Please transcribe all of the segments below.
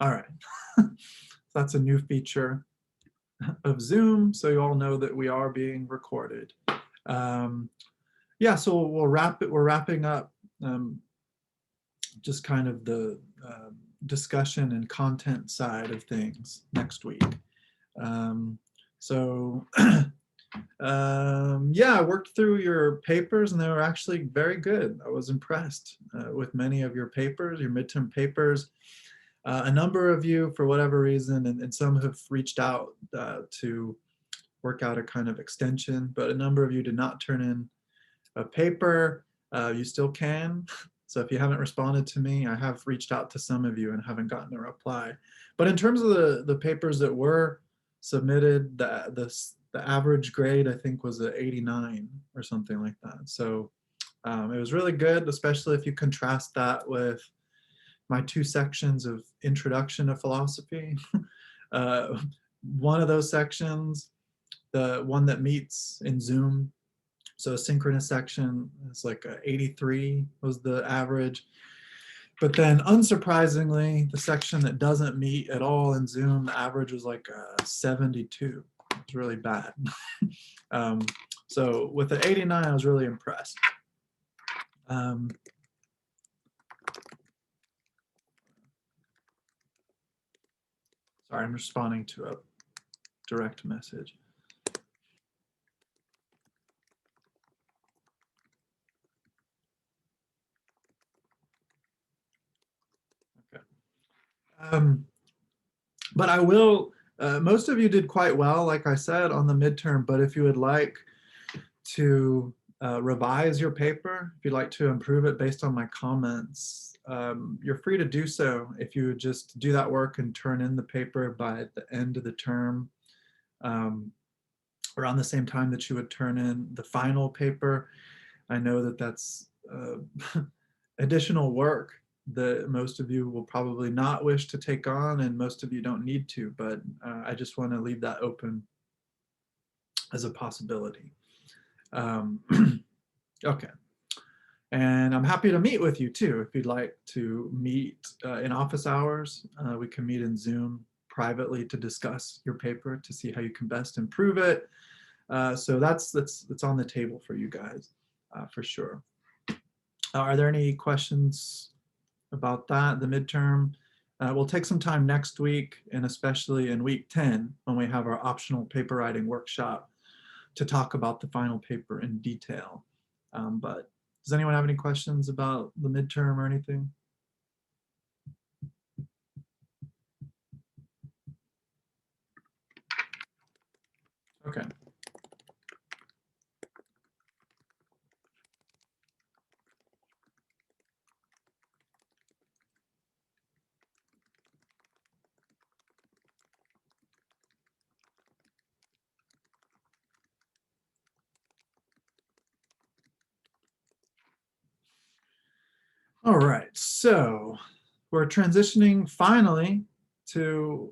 All right. That's a new feature of Zoom, so you all know that we are being recorded. Yeah, so we'll wrap it. We're wrapping up just kind of the discussion and content side of things next week. So yeah, I worked through your papers and they were actually very good. I was impressed with many of your papers, your midterm papers. A number of you, for whatever reason, and some have reached out to work out a kind of extension, but a number of you did not turn in a paper. You still can. So if you haven't responded to me, I have reached out to some of you and haven't gotten a reply. But in terms of the papers that were submitted, the average grade, I think, was an 89 or something like that. So it was really good, especially if you contrast that with my 2 sections of Introduction to Philosophy. One of those sections, the one that meets in Zoom, so a synchronous section is like a 83 was the average. But then unsurprisingly, the section that doesn't meet at all in Zoom, the average was like a 72. It's really bad. So with the 89, I was really impressed. Sorry, I'm responding to a direct message. Okay. But I will, most of you did quite well, like I said, on the midterm, but if you would like to revise your paper, if you'd like to improve it based on my comments, you're free to do so. If you would just do that work and turn in the paper by the end of the term, around the same time that you would turn in the final paper. I know that that's additional work that most of you will probably not wish to take on, and most of you don't need to, but I just want to leave that open as a possibility. Okay. And I'm happy to meet with you too. If you'd like to meet in office hours, we can meet in Zoom privately to discuss your paper to see how you can best improve it. So that's on the table for you guys, for sure. Are there any questions about that, the midterm? We'll take some time next week, and especially in week 10, when we have our optional paper writing workshop, to talk about the final paper in detail. But does anyone have any questions about the midterm or anything? Okay. All right, so we're transitioning finally to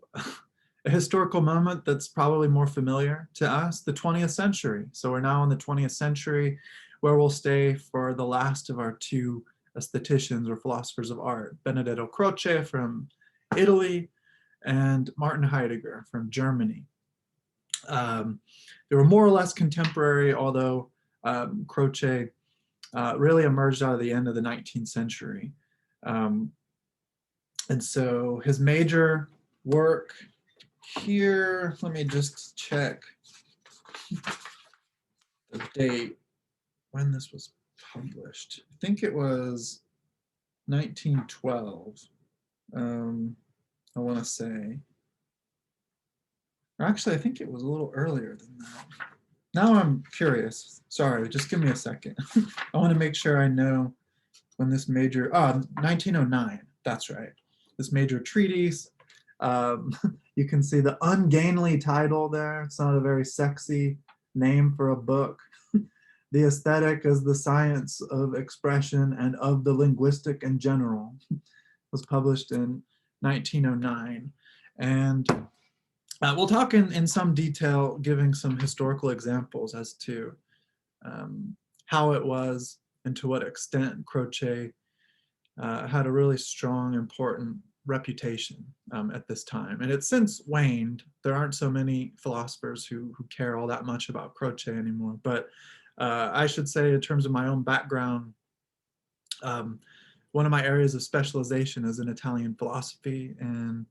a historical moment that's probably more familiar to us, the 20th century. So we're now in the 20th century, where we'll stay for the last of our 2 aestheticians or philosophers of art, Benedetto Croce from Italy and Martin Heidegger from Germany. They were more or less contemporary, although Croce really emerged out of the end of the 19th century. And so his major work here, let me just check the date when this was published. I think it was 1912, I want to say. Or actually, I think it was a little earlier than that. Now I'm curious. Sorry, just give me a second. I want to make sure I know when this major, 1909, that's right. This major treatise. You can see the ungainly title there. It's not a very sexy name for a book. The Aesthetic as the Science of Expression and of the Linguistic in General was published in 1909. And we'll talk in some detail, giving some historical examples as to how it was and to what extent Croce had a really strong, important reputation at this time. And it's since waned. There aren't so many philosophers who care all that much about Croce anymore. But I should say, in terms of my own background, one of my areas of specialization is in Italian philosophy, and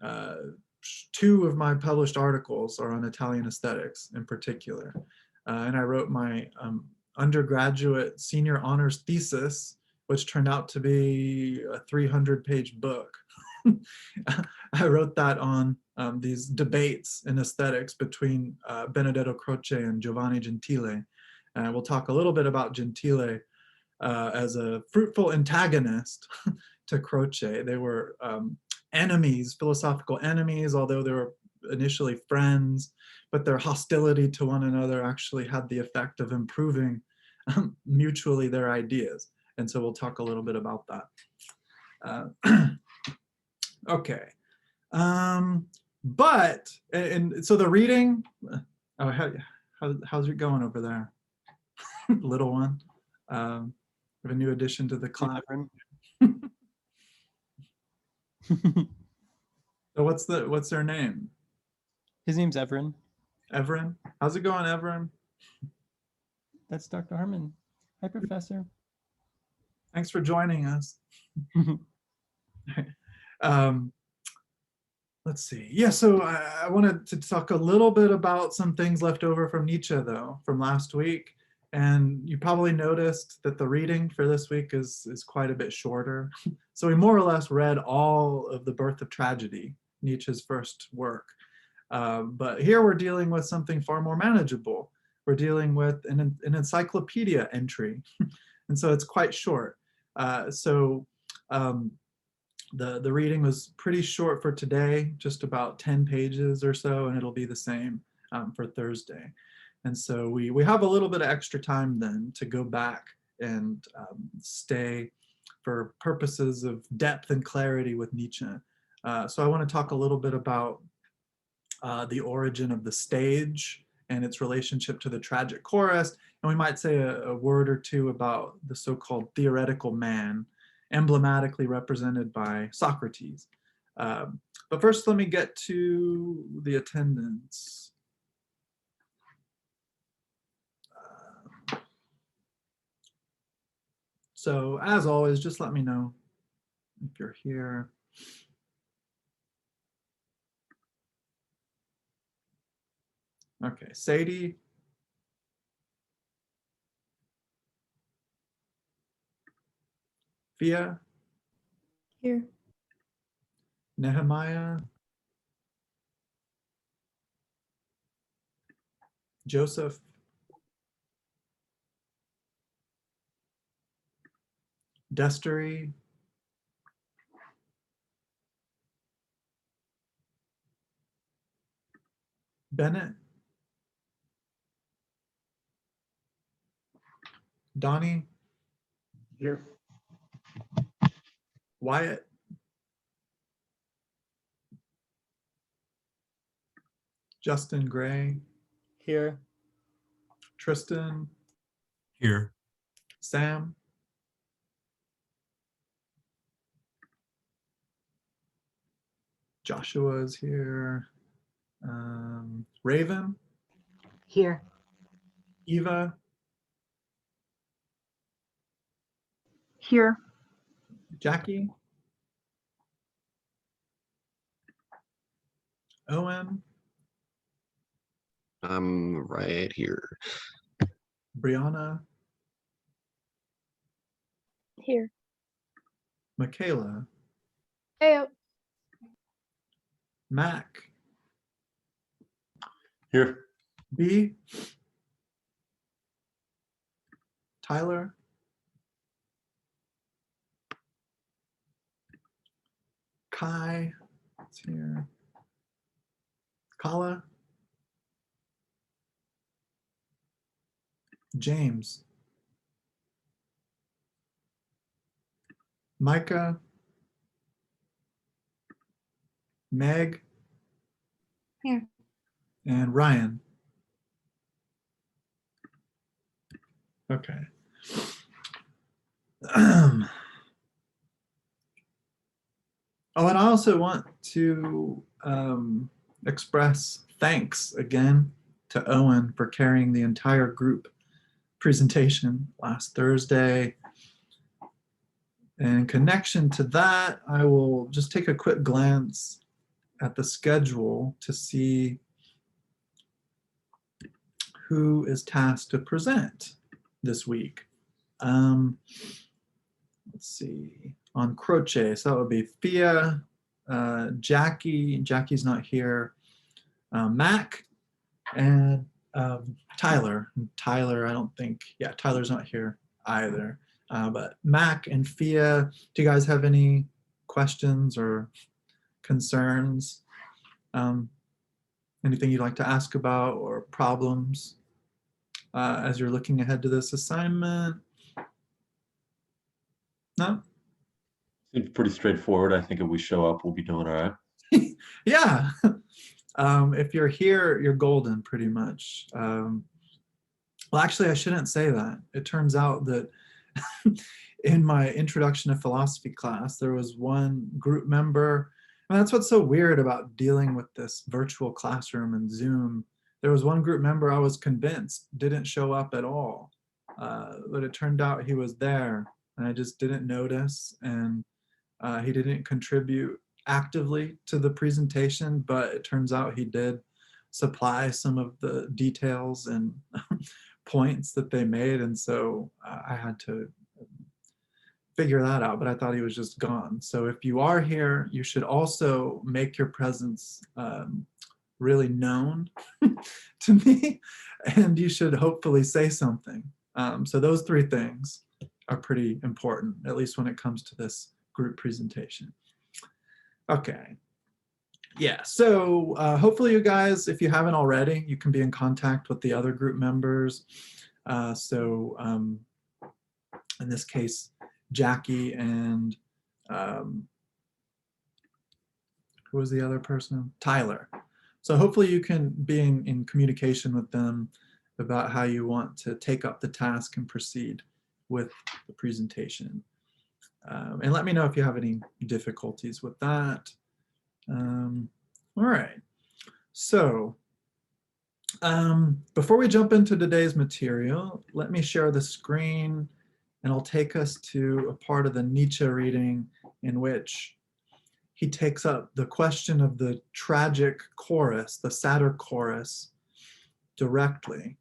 uh, two of my published articles are on Italian aesthetics in particular. And I wrote my undergraduate senior honors thesis, which turned out to be a 300-page book. I wrote that on these debates in aesthetics between Benedetto Croce and Giovanni Gentile. And we'll talk a little bit about Gentile as a fruitful antagonist to Croce. They were enemies, philosophical enemies, although they were initially friends, but their hostility to one another actually had the effect of improving mutually their ideas. And so we'll talk a little bit about that. Okay. But, and so the reading, how's it going over there? Little one. We have a new addition to the class. So what's their name? His name's Everin. Everin? How's it going, Everin? That's Dr. Harmon. Hi, Professor. Thanks for joining us. Let's see. Yeah, so I wanted to talk a little bit about some things left over from Nietzsche, though, from last week. And you probably noticed that the reading for this week is quite a bit shorter. So we more or less read all of The Birth of Tragedy, Nietzsche's first work. But here we're dealing with something far more manageable. We're dealing with an encyclopedia entry. And so it's quite short. The reading was pretty short for today, just about 10 pages or so, and it'll be the same for Thursday. And so we have a little bit of extra time then to go back and stay for purposes of depth and clarity with Nietzsche. So I want to talk a little bit about the origin of the stage and its relationship to the tragic chorus. And we might say a word or two about the so-called theoretical man, emblematically represented by Socrates. But first, let me get to the attendance. So as always, just let me know if you're here. Okay, Sadie. Fia. Here. Nehemiah. Joseph. Destery. Bennett. Donnie. Here. Wyatt. Justin Gray. Here. Tristan. Here. Sam. Joshua is here. Raven. Here. Eva. Here. Jackie. Owen. I'm right here. Brianna. Here. Michaela. Hey. Mac. Here. B. Tyler. Kai. It's here. Kala. James. Micah. Meg. Here. And Ryan. Okay. Oh, and I also want to express thanks again to Owen for carrying the entire group presentation last Thursday. And in connection to that, I will just take a quick glance at the schedule to see who is tasked to present this week. Let's see, on Croce, so that would be Fia, Jackie's not here, Mac, and Tyler. Tyler, I don't think, yeah, Tyler's not here either. But Mac and Fia, do you guys have any questions or concerns? Anything you'd like to ask about or problems as you're looking ahead to this assignment? No? Seems pretty straightforward. I think if we show up, we'll be doing all right. Yeah. If you're here, you're golden, pretty much. Well, actually, I shouldn't say that. It turns out that in my introduction to philosophy class, there was one group member, and that's what's so weird about dealing with this virtual classroom and Zoom. There was one group member I was convinced didn't show up at all, but it turned out he was there, and I just didn't notice, and he didn't contribute actively to the presentation, but it turns out he did supply some of the details and points that they made, and so I had to figure that out, but I thought he was just gone. So if you are here, you should also make your presence really known to me, and you should hopefully say something. So those three things are pretty important, at least when it comes to this group presentation. Okay. Yeah, so hopefully you guys, if you haven't already, you can be in contact with the other group members. In this case, Jackie and who was the other person? Tyler. So hopefully you can be in communication with them about how you want to take up the task and proceed with the presentation. And let me know if you have any difficulties with that. All right, so before we jump into today's material, let me share the screen, and I'll take us to a part of the Nietzsche reading in which he takes up the question of the tragic chorus, the satyr chorus, directly.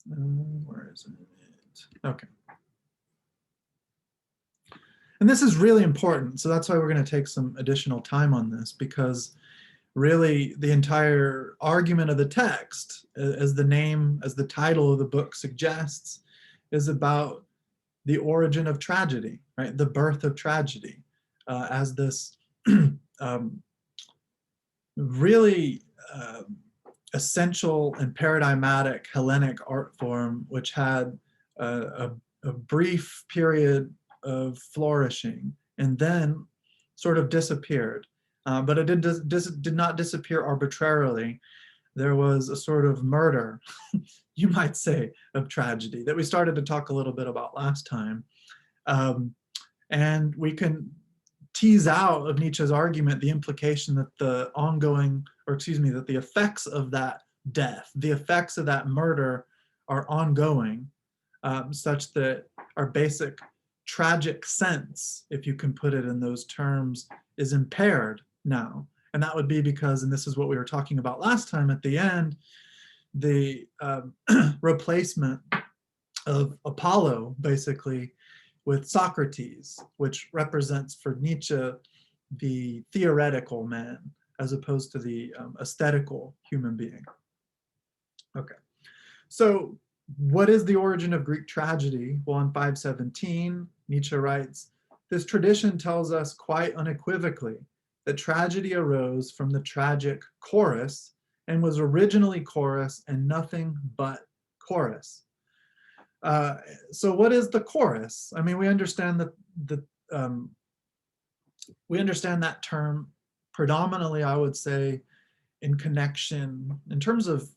Where is it? Okay. And this is really important, so that's why we're going to take some additional time on this, because really the entire argument of the text, as the title of the book suggests, is about the origin of tragedy, right? The birth of tragedy as this really essential and paradigmatic Hellenic art form, which had a brief period of flourishing and then sort of disappeared. But it did not disappear arbitrarily. There was a sort of murder, you might say, of tragedy that we started to talk a little bit about last time. And we can tease out of Nietzsche's argument the implication that the effects of that death, the effects of that murder are ongoing, such that our basic tragic sense, if you can put it in those terms, is impaired now. And that would be because, and this is what we were talking about last time at the end, the replacement of Apollo, basically, with Socrates, which represents for Nietzsche the theoretical man as opposed to the aesthetical human being. Okay, so what is the origin of Greek tragedy? Well, in 517, Nietzsche writes, "This tradition tells us quite unequivocally that tragedy arose from the tragic chorus and was originally chorus and nothing but chorus." So what is the chorus? I mean, we understand that we understand that term predominantly, I would say, in connection, in terms of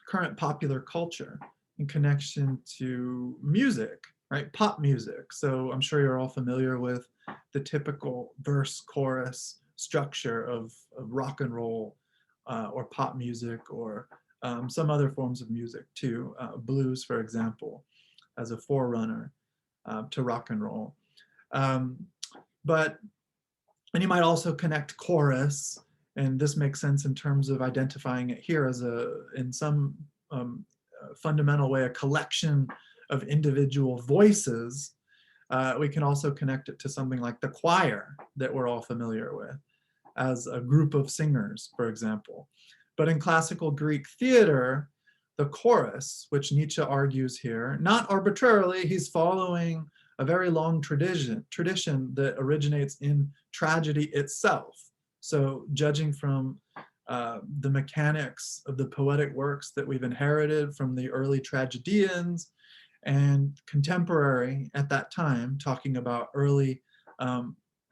current popular culture, in connection to music, right? Pop music. So I'm sure you're all familiar with the typical verse chorus structure of rock and roll or pop music, or some other forms of music too, blues, for example, as a forerunner to rock and roll. And you might also connect chorus, and this makes sense in terms of identifying it here as in some fundamental way, a collection of individual voices. We can also connect it to something like the choir that we're all familiar with as a group of singers, for example. But in classical Greek theater, the chorus, which Nietzsche argues here, not arbitrarily, he's following a very long tradition that originates in tragedy itself. So judging from the mechanics of the poetic works that we've inherited from the early tragedians, and contemporary at that time, talking about early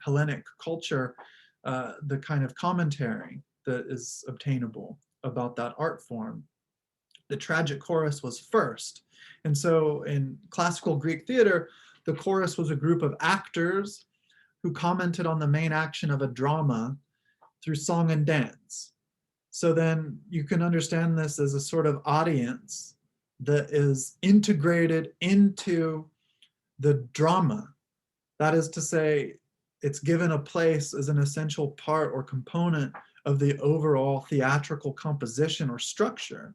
Hellenic culture, the kind of commentary that is obtainable about that art form. The tragic chorus was first. And so in classical Greek theater, the chorus was a group of actors who commented on the main action of a drama through song and dance. So then you can understand this as a sort of audience that is integrated into the drama. That is to say, it's given a place as an essential part or component of the overall theatrical composition or structure.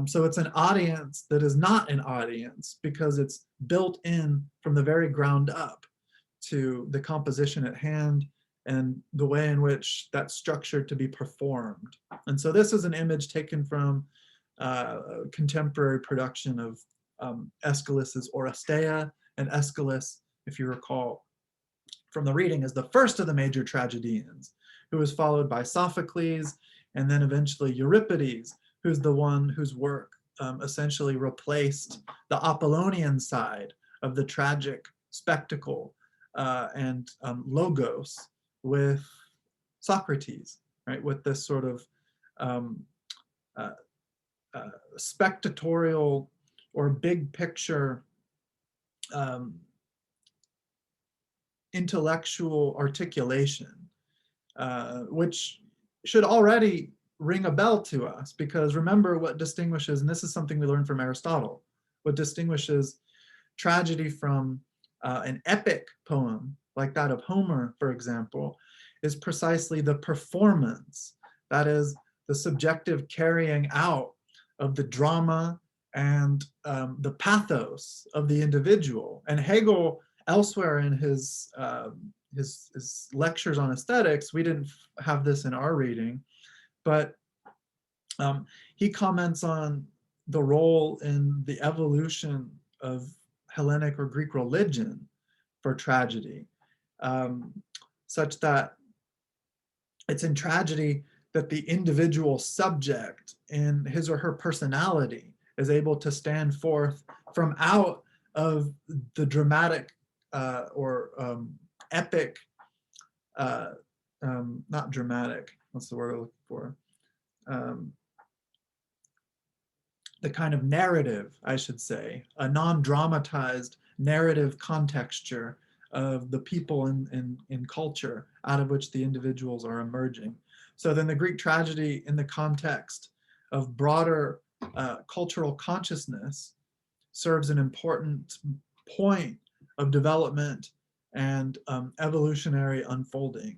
So it's an audience that is not an audience because it's built in from the very ground up to the composition at hand and the way in which that's structured to be performed. And so this is an image taken from a contemporary production of Aeschylus's Oresteia. And Aeschylus, if you recall from the reading, is the first of the major tragedians, who was followed by Sophocles, and then eventually Euripides, who's the one whose work essentially replaced the Apollonian side of the tragic spectacle and logos with Socrates, right? With this sort of spectatorial or big picture intellectual articulation, which should already ring a bell to us, because remember what distinguishes, and this is something we learned from Aristotle, what distinguishes tragedy from an epic poem like that of Homer, for example, is precisely the performance, that is the subjective carrying out of the drama and the pathos of the individual. And Hegel, elsewhere in his lectures on aesthetics, we didn't have this in our reading, but he comments on the role in the evolution of Hellenic or Greek religion for tragedy, such that it's in tragedy that the individual subject in his or her personality is able to stand forth from out of the dramatic or epic, not dramatic, what's the word I'm looking for? The kind of narrative, I should say, a non-dramatized narrative contexture of the people in culture out of which the individuals are emerging. So then the Greek tragedy, in the context of broader cultural consciousness, serves an important point of development and evolutionary unfolding,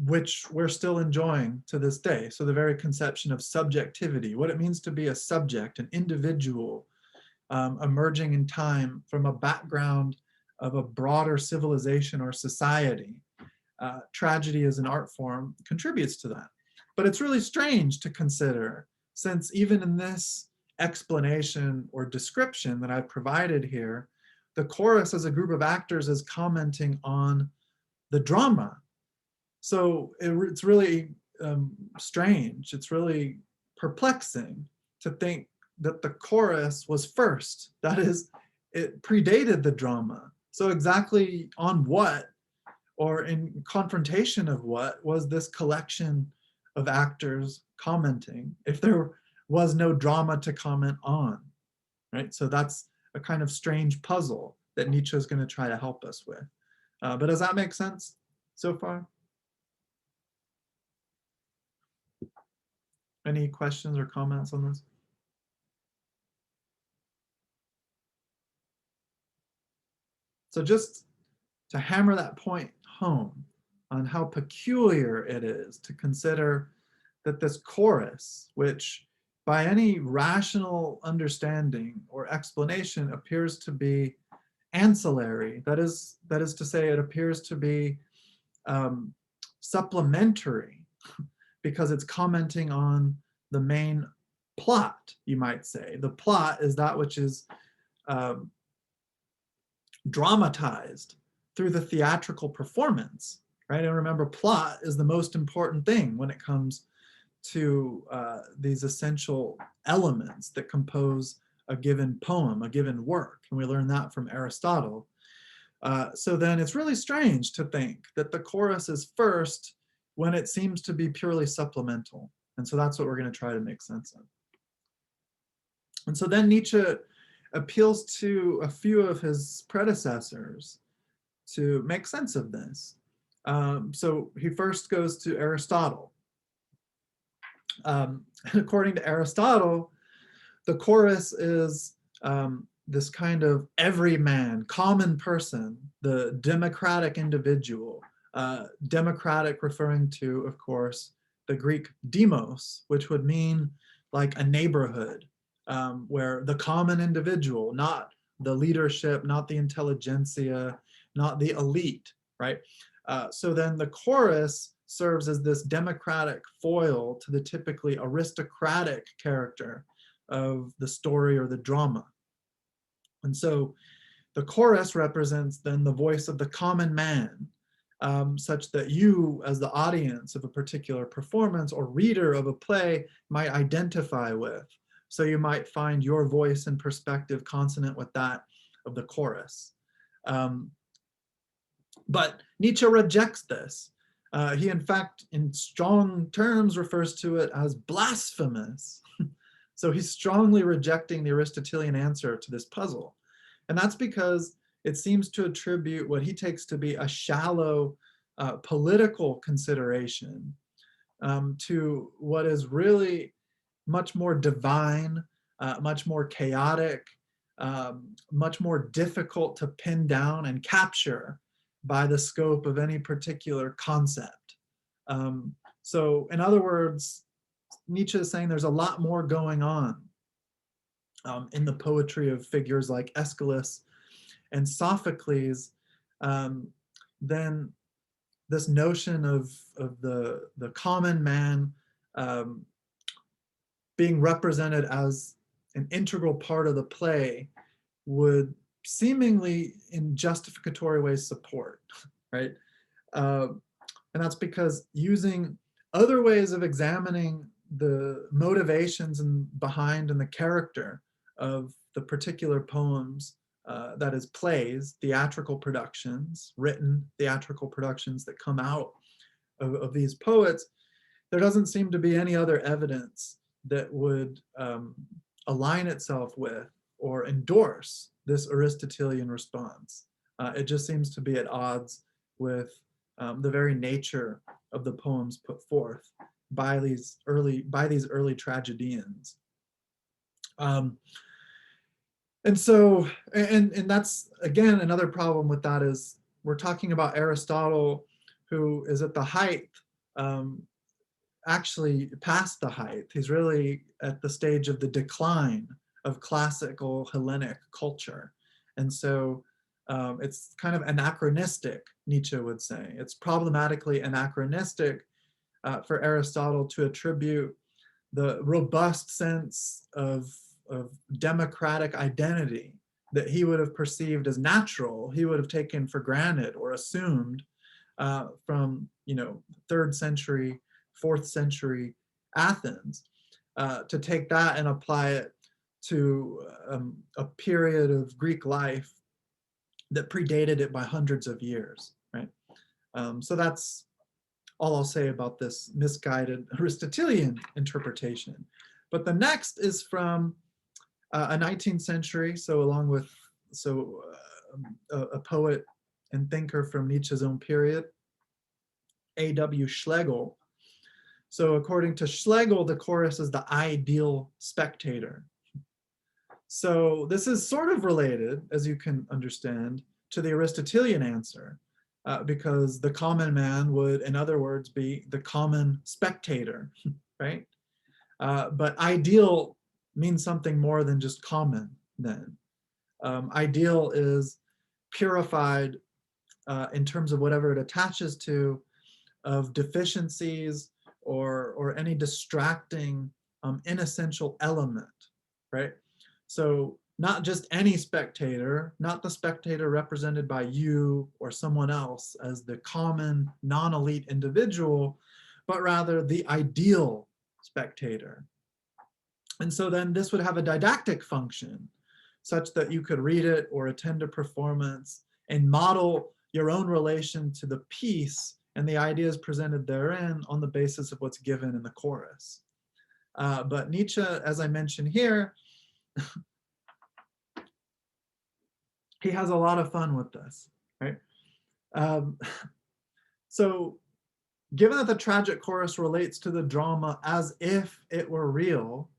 which we're still enjoying to this day. So the very conception of subjectivity, what it means to be a subject, an individual, emerging in time from a background of a broader civilization or society. Tragedy as an art form contributes to that. But it's really strange to consider, since even in this explanation or description that I've provided here, the chorus as a group of actors is commenting on the drama. So it's really strange. It's really perplexing to think that the chorus was first. That is, it predated the drama. So exactly on what, or in confrontation of what, was this collection of actors commenting if there was no drama to comment on, right? So that's a kind of strange puzzle that Nietzsche is going to try to help us with. But does that make sense so far? Any questions or comments on this? So just to hammer that point home on how peculiar it is to consider that this chorus, which by any rational understanding or explanation appears to be ancillary, that is to say, it appears to be supplementary because it's commenting on the main plot, you might say. The plot is that which is dramatized through the theatrical performance, right? And remember, plot is the most important thing when it comes to these essential elements that compose a given poem, a given work. And we learn that from Aristotle. So then it's really strange to think that the chorus is first when it seems to be purely supplemental. And so that's what we're going to try to make sense of. And so then Nietzsche appeals to a few of his predecessors to make sense of this. So he first goes to Aristotle. According to Aristotle, the chorus is this kind of everyman, common person, the democratic individual. Democratic referring to, of course, the Greek demos, which would mean like a neighborhood where the common individual, not the leadership, not the intelligentsia, not the elite, right? So then the chorus serves as this democratic foil to the typically aristocratic character of the story or the drama. And so the chorus represents then the voice of the common man, such that you, as the audience of a particular performance or reader of a play, might identify with. So you might find your voice and perspective consonant with that of the chorus. But Nietzsche rejects this. He, in fact, in strong terms, refers to it as blasphemous. So he's strongly rejecting the Aristotelian answer to this puzzle. And that's because it seems to attribute what he takes to be a shallow political consideration to what is really much more divine, much more chaotic, much more difficult to pin down and capture by the scope of any particular concept. So in other words, Nietzsche is saying there's a lot more going on in the poetry of figures like Aeschylus and Sophocles than this notion of the common man being represented as an integral part of the play would seemingly in justificatory ways support, right? And that's because using other ways of examining the motivations and behind and the character of the particular poems, that is plays, theatrical productions, written theatrical productions that come out of these poets, there doesn't seem to be any other evidence that would align itself with or endorse this Aristotelian response. It just seems to be at odds with the very nature of the poems put forth by these early tragedians. And so, and that's again another problem with that is we're talking about Aristotle, who is at the height, actually past the height. He's really at the stage of the decline of classical Hellenic culture. And so it's kind of anachronistic, Nietzsche would say. It's problematically anachronistic for Aristotle to attribute the robust sense of democratic identity that he would have perceived as natural, he would have taken for granted or assumed from 3rd century, 4th century Athens, to take that and apply it to a period of Greek life that predated it by hundreds of years, right? So that's all I'll say about this misguided Aristotelian interpretation. But the next is from a 19th century, so along with a poet and thinker from Nietzsche's own period, A.W. Schlegel. So according to Schlegel, the chorus is the ideal spectator. So this is sort of related, as you can understand, to the Aristotelian answer, because the common man would, in other words, be the common spectator, right? But ideal means something more than just common then. Ideal is purified in terms of whatever it attaches to, of deficiencies or any distracting inessential element, right? So not just any spectator, not the spectator represented by you or someone else as the common non-elite individual, but rather the ideal spectator. And so then this would have a didactic function such that you could read it or attend a performance and model your own relation to the piece and the ideas presented therein on the basis of what's given in the chorus. But Nietzsche, as I mentioned here, he has a lot of fun with this, right? So given that the tragic chorus relates to the drama as if it were real,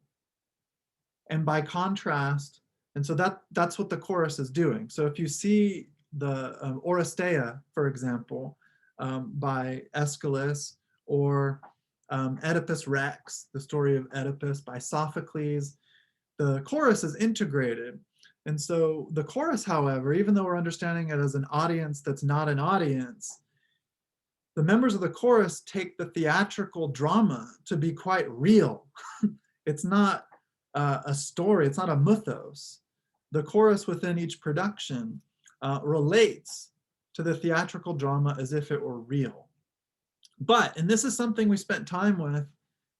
and by contrast, and so that's what the chorus is doing. So if you see the Oresteia, for example, by Aeschylus, or Oedipus Rex, the story of Oedipus by Sophocles, the chorus is integrated. And so the chorus, however, even though we're understanding it as an audience that's not an audience, the members of the chorus take the theatrical drama to be quite real. It's not a story, it's not a mythos. The chorus within each production relates to the theatrical drama as if it were real. But, and this is something we spent time with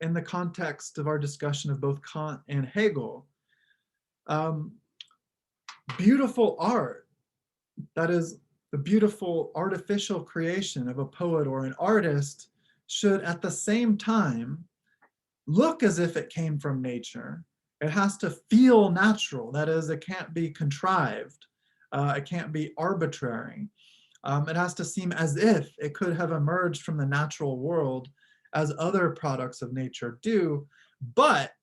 in the context of our discussion of both Kant and Hegel, beautiful art, that is the beautiful artificial creation of a poet or an artist, should at the same time look as if it came from nature. It has to feel natural. That is, it can't be contrived. It can't be arbitrary. It has to seem as if it could have emerged from the natural world as other products of nature do, but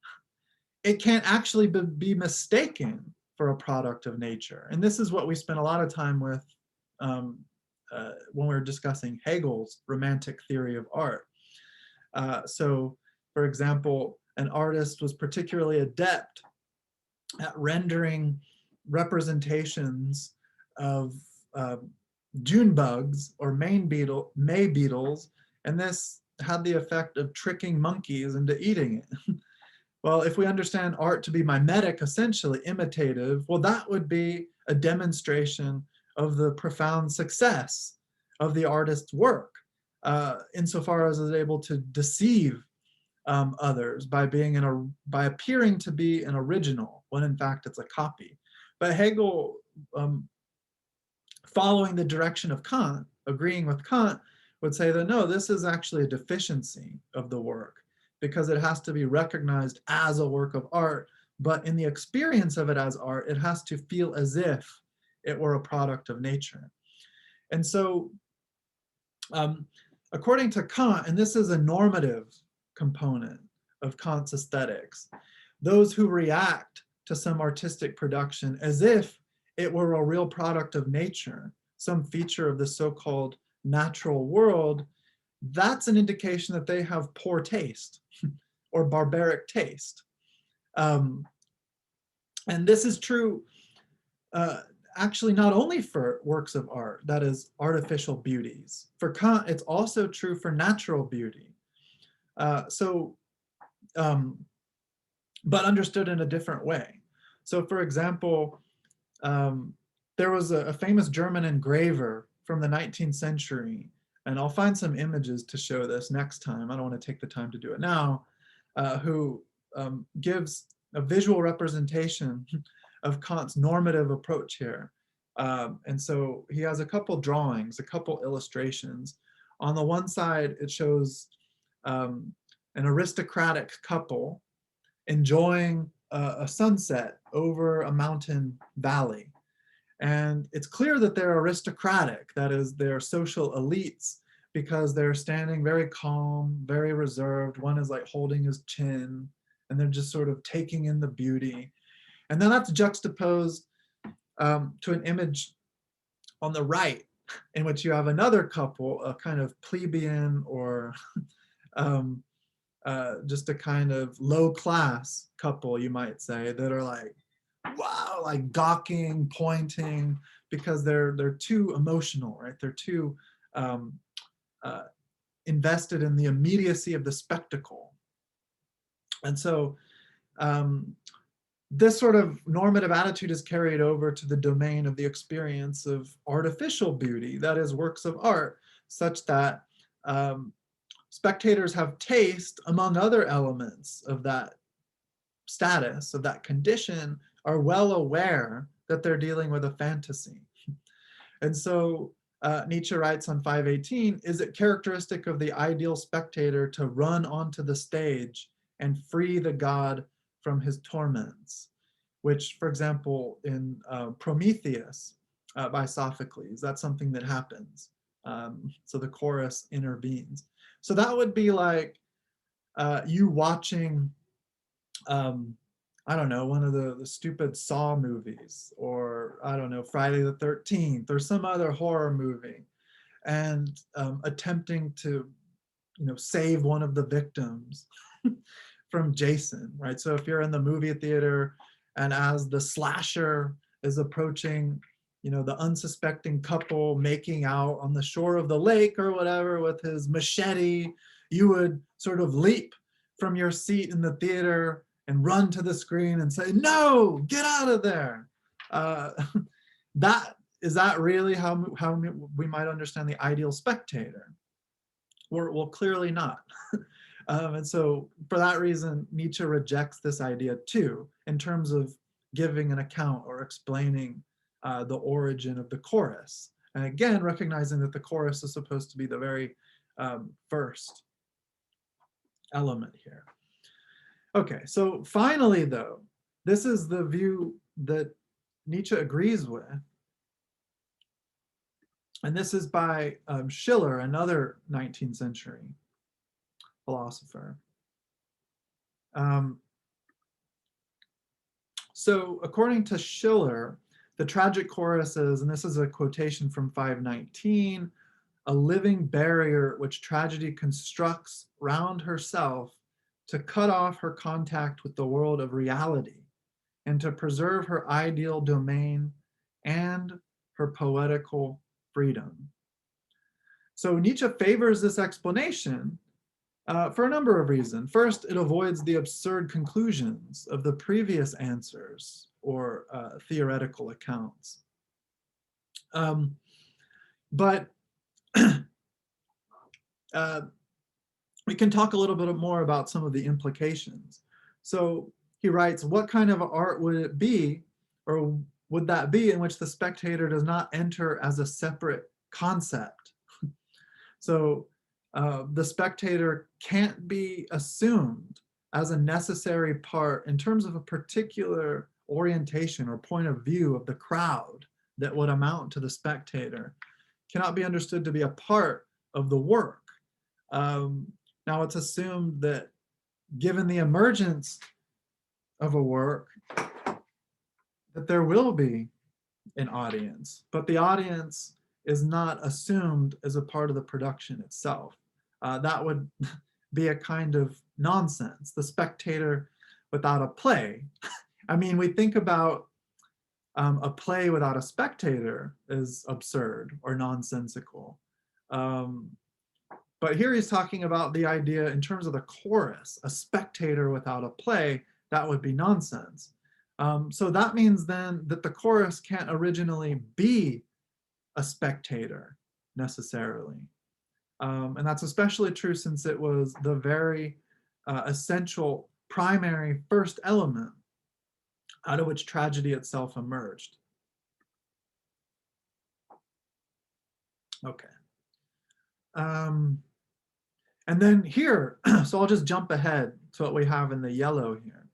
it can't actually be mistaken for a product of nature. And this is what we spent a lot of time with when we were discussing Hegel's romantic theory of art. So, for example, an artist was particularly adept at rendering representations of June bugs or May beetles, and this had the effect of tricking monkeys into eating it. Well, if we understand art to be mimetic, essentially imitative, well, that would be a demonstration of the profound success of the artist's work, insofar as it's able to deceive others by appearing to be an original when in fact it's a copy. But Hegel, following the direction of Kant, agreeing with Kant, would say that no, this is actually a deficiency of the work, because it has to be recognized as a work of art, but in the experience of it as art, it has to feel as if it were a product of nature. And so, according to Kant, and this is a normative component of Kant's aesthetics, those who react to some artistic production as if it were a real product of nature, some feature of the so-called natural world, that's an indication that they have poor taste or barbaric taste. And this is true actually not only for works of art, that is artificial beauties. For Kant, it's also true for natural beauty. But understood in a different way. So for example, there was a famous German engraver from the 19th century, and I'll find some images to show this next time. I don't want to take the time to do it now, who gives a visual representation of Kant's normative approach here. And so he has a couple drawings, a couple illustrations. On the one side, it shows an aristocratic couple enjoying a sunset over a mountain valley. And it's clear that they're aristocratic, that is, they're social elites, because they're standing very calm, very reserved. One is like holding his chin, and they're just sort of taking in the beauty. And then that's juxtaposed to an image on the right, in which you have another couple, a kind of plebeian or just a kind of low class couple, you might say, that are like, wow, like gawking, pointing, because they're too emotional, right? They're too invested in the immediacy of the spectacle. And so this sort of normative attitude is carried over to the domain of the experience of artificial beauty, that is, works of art, such that spectators have taste, among other elements of that status, of that condition, are well aware that they're dealing with a fantasy. And so Nietzsche writes on 518, is it characteristic of the ideal spectator to run onto the stage and free the god from his torments? Which, for example, in Prometheus by Sophocles, that's something that happens. So the chorus intervenes. So that would be like you watching I don't know, one of the stupid Saw movies, or I don't know, Friday the 13th, or some other horror movie, and attempting to, save one of the victims from Jason, right? So if you're in the movie theater, and as the slasher is approaching, the unsuspecting couple making out on the shore of the lake or whatever with his machete, you would sort of leap from your seat in the theater and run to the screen and say, no, get out of there. Is that really how we might understand the ideal spectator? Well, clearly not. And so for that reason, Nietzsche rejects this idea too, in terms of giving an account or explaining the origin of the chorus. And again, recognizing that the chorus is supposed to be the very first element here. Okay, so finally though, this is the view that Nietzsche agrees with. And this is by Schiller, another 19th century philosopher. So according to Schiller, the tragic chorus is, and this is a quotation from 519, a living barrier which tragedy constructs round herself to cut off her contact with the world of reality and to preserve her ideal domain and her poetical freedom. So Nietzsche favors this explanation for a number of reasons. First, it avoids the absurd conclusions of the previous answers or theoretical accounts. But we can talk a little bit more about some of the implications. So he writes, what kind of art would it be, or would that be, in which the spectator does not enter as a separate concept? So the spectator can't be assumed as a necessary part in terms of a particular orientation or point of view of the crowd that would amount to the spectator, cannot be understood to be a part of the work. Now it's assumed that given the emergence of a work, that there will be an audience, but the audience is not assumed as a part of the production itself. That would be a kind of nonsense. The spectator without a play. I mean, we think about a play without a spectator is absurd or nonsensical. But here he's talking about the idea in terms of the chorus, a spectator without a play, that would be nonsense. So that means then that the chorus can't originally be a spectator necessarily. And that's especially true since it was the very essential primary first element out of which tragedy itself emerged. Okay. And then here, so I'll just jump ahead to what we have in the yellow here.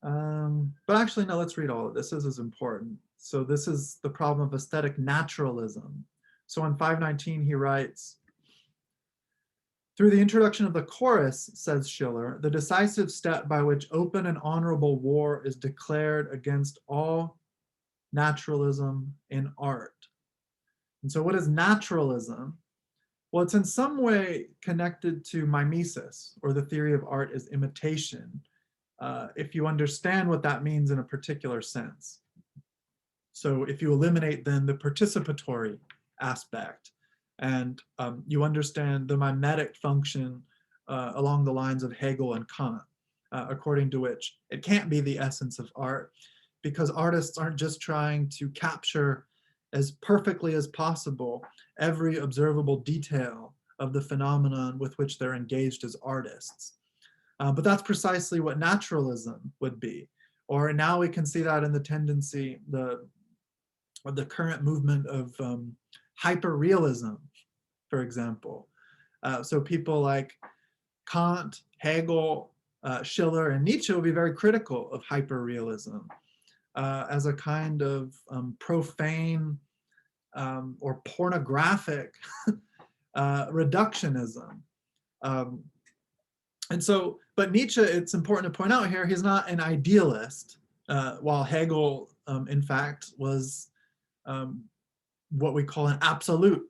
But actually, no, let's read all of this. This is important. So this is the problem of aesthetic naturalism. So on 519, he writes, through the introduction of the chorus, says Schiller, the decisive step by which open and honorable war is declared against all naturalism in art. And so what is naturalism? Well, it's in some way connected to mimesis, or the theory of art as imitation, if you understand what that means in a particular sense. So if you eliminate then the participatory aspect, and you understand the mimetic function along the lines of Hegel and Kant, according to which it can't be the essence of art, because artists aren't just trying to capture as perfectly as possible every observable detail of the phenomenon with which they're engaged as artists. But that's precisely what naturalism would be. Or now we can see that in the tendency, the current movement of hyperrealism, for example. So people like Kant, Hegel, Schiller, and Nietzsche will be very critical of hyperrealism as a kind of profane or pornographic reductionism. And so, but Nietzsche, it's important to point out here, he's not an idealist, while Hegel, in fact, was what we call an absolute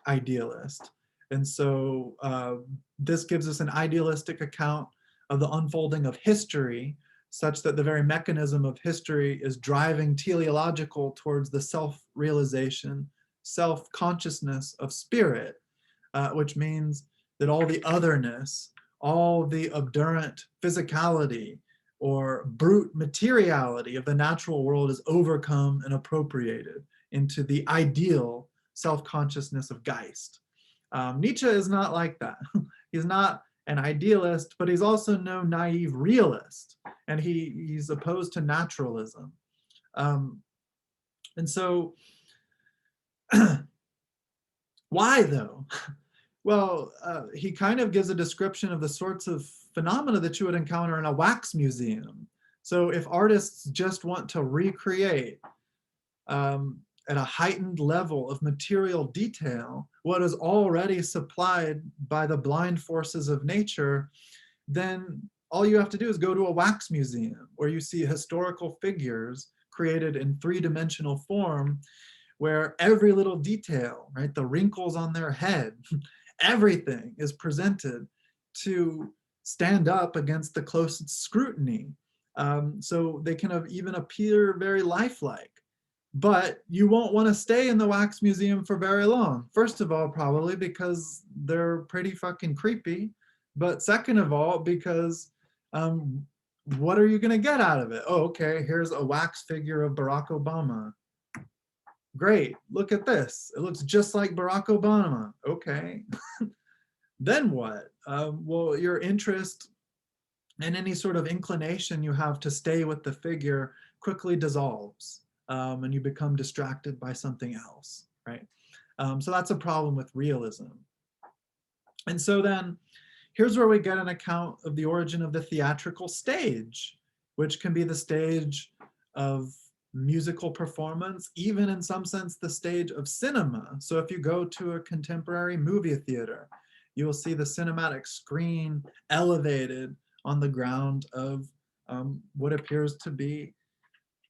idealist. And so this gives us an idealistic account of the unfolding of history, such that the very mechanism of history is driving teleological towards the self-realization, self-consciousness of spirit, which means that all the otherness, all the obdurant physicality or brute materiality of the natural world is overcome and appropriated into the ideal self-consciousness of Geist. Nietzsche is not like that. He's not an idealist, but he's also no naive realist, and he's opposed to naturalism. And so, why though? Well, he kind of gives a description of the sorts of phenomena that you would encounter in a wax museum. So if artists just want to recreate at a heightened level of material detail what is already supplied by the blind forces of nature, then all you have to do is go to a wax museum where you see historical figures created in three-dimensional form, where every little detail, right, the wrinkles on their head, everything is presented to stand up against the closest scrutiny. So they can even appear very lifelike. But you won't want to stay in the wax museum for very long. First of all, probably because they're pretty fucking creepy. But second of all, because what are you going to get out of it? Oh, okay, here's a wax figure of Barack Obama. Great, look at this. It looks just like Barack Obama. Okay. Then what? Well, your interest and any sort of inclination you have to stay with the figure quickly dissolves. And you become distracted by something else, right? So that's a problem with realism. And so then here's where we get an account of the origin of the theatrical stage, which can be the stage of musical performance, even in some sense the stage of cinema. So if you go to a contemporary movie theater, you will see the cinematic screen elevated on the ground of what appears to be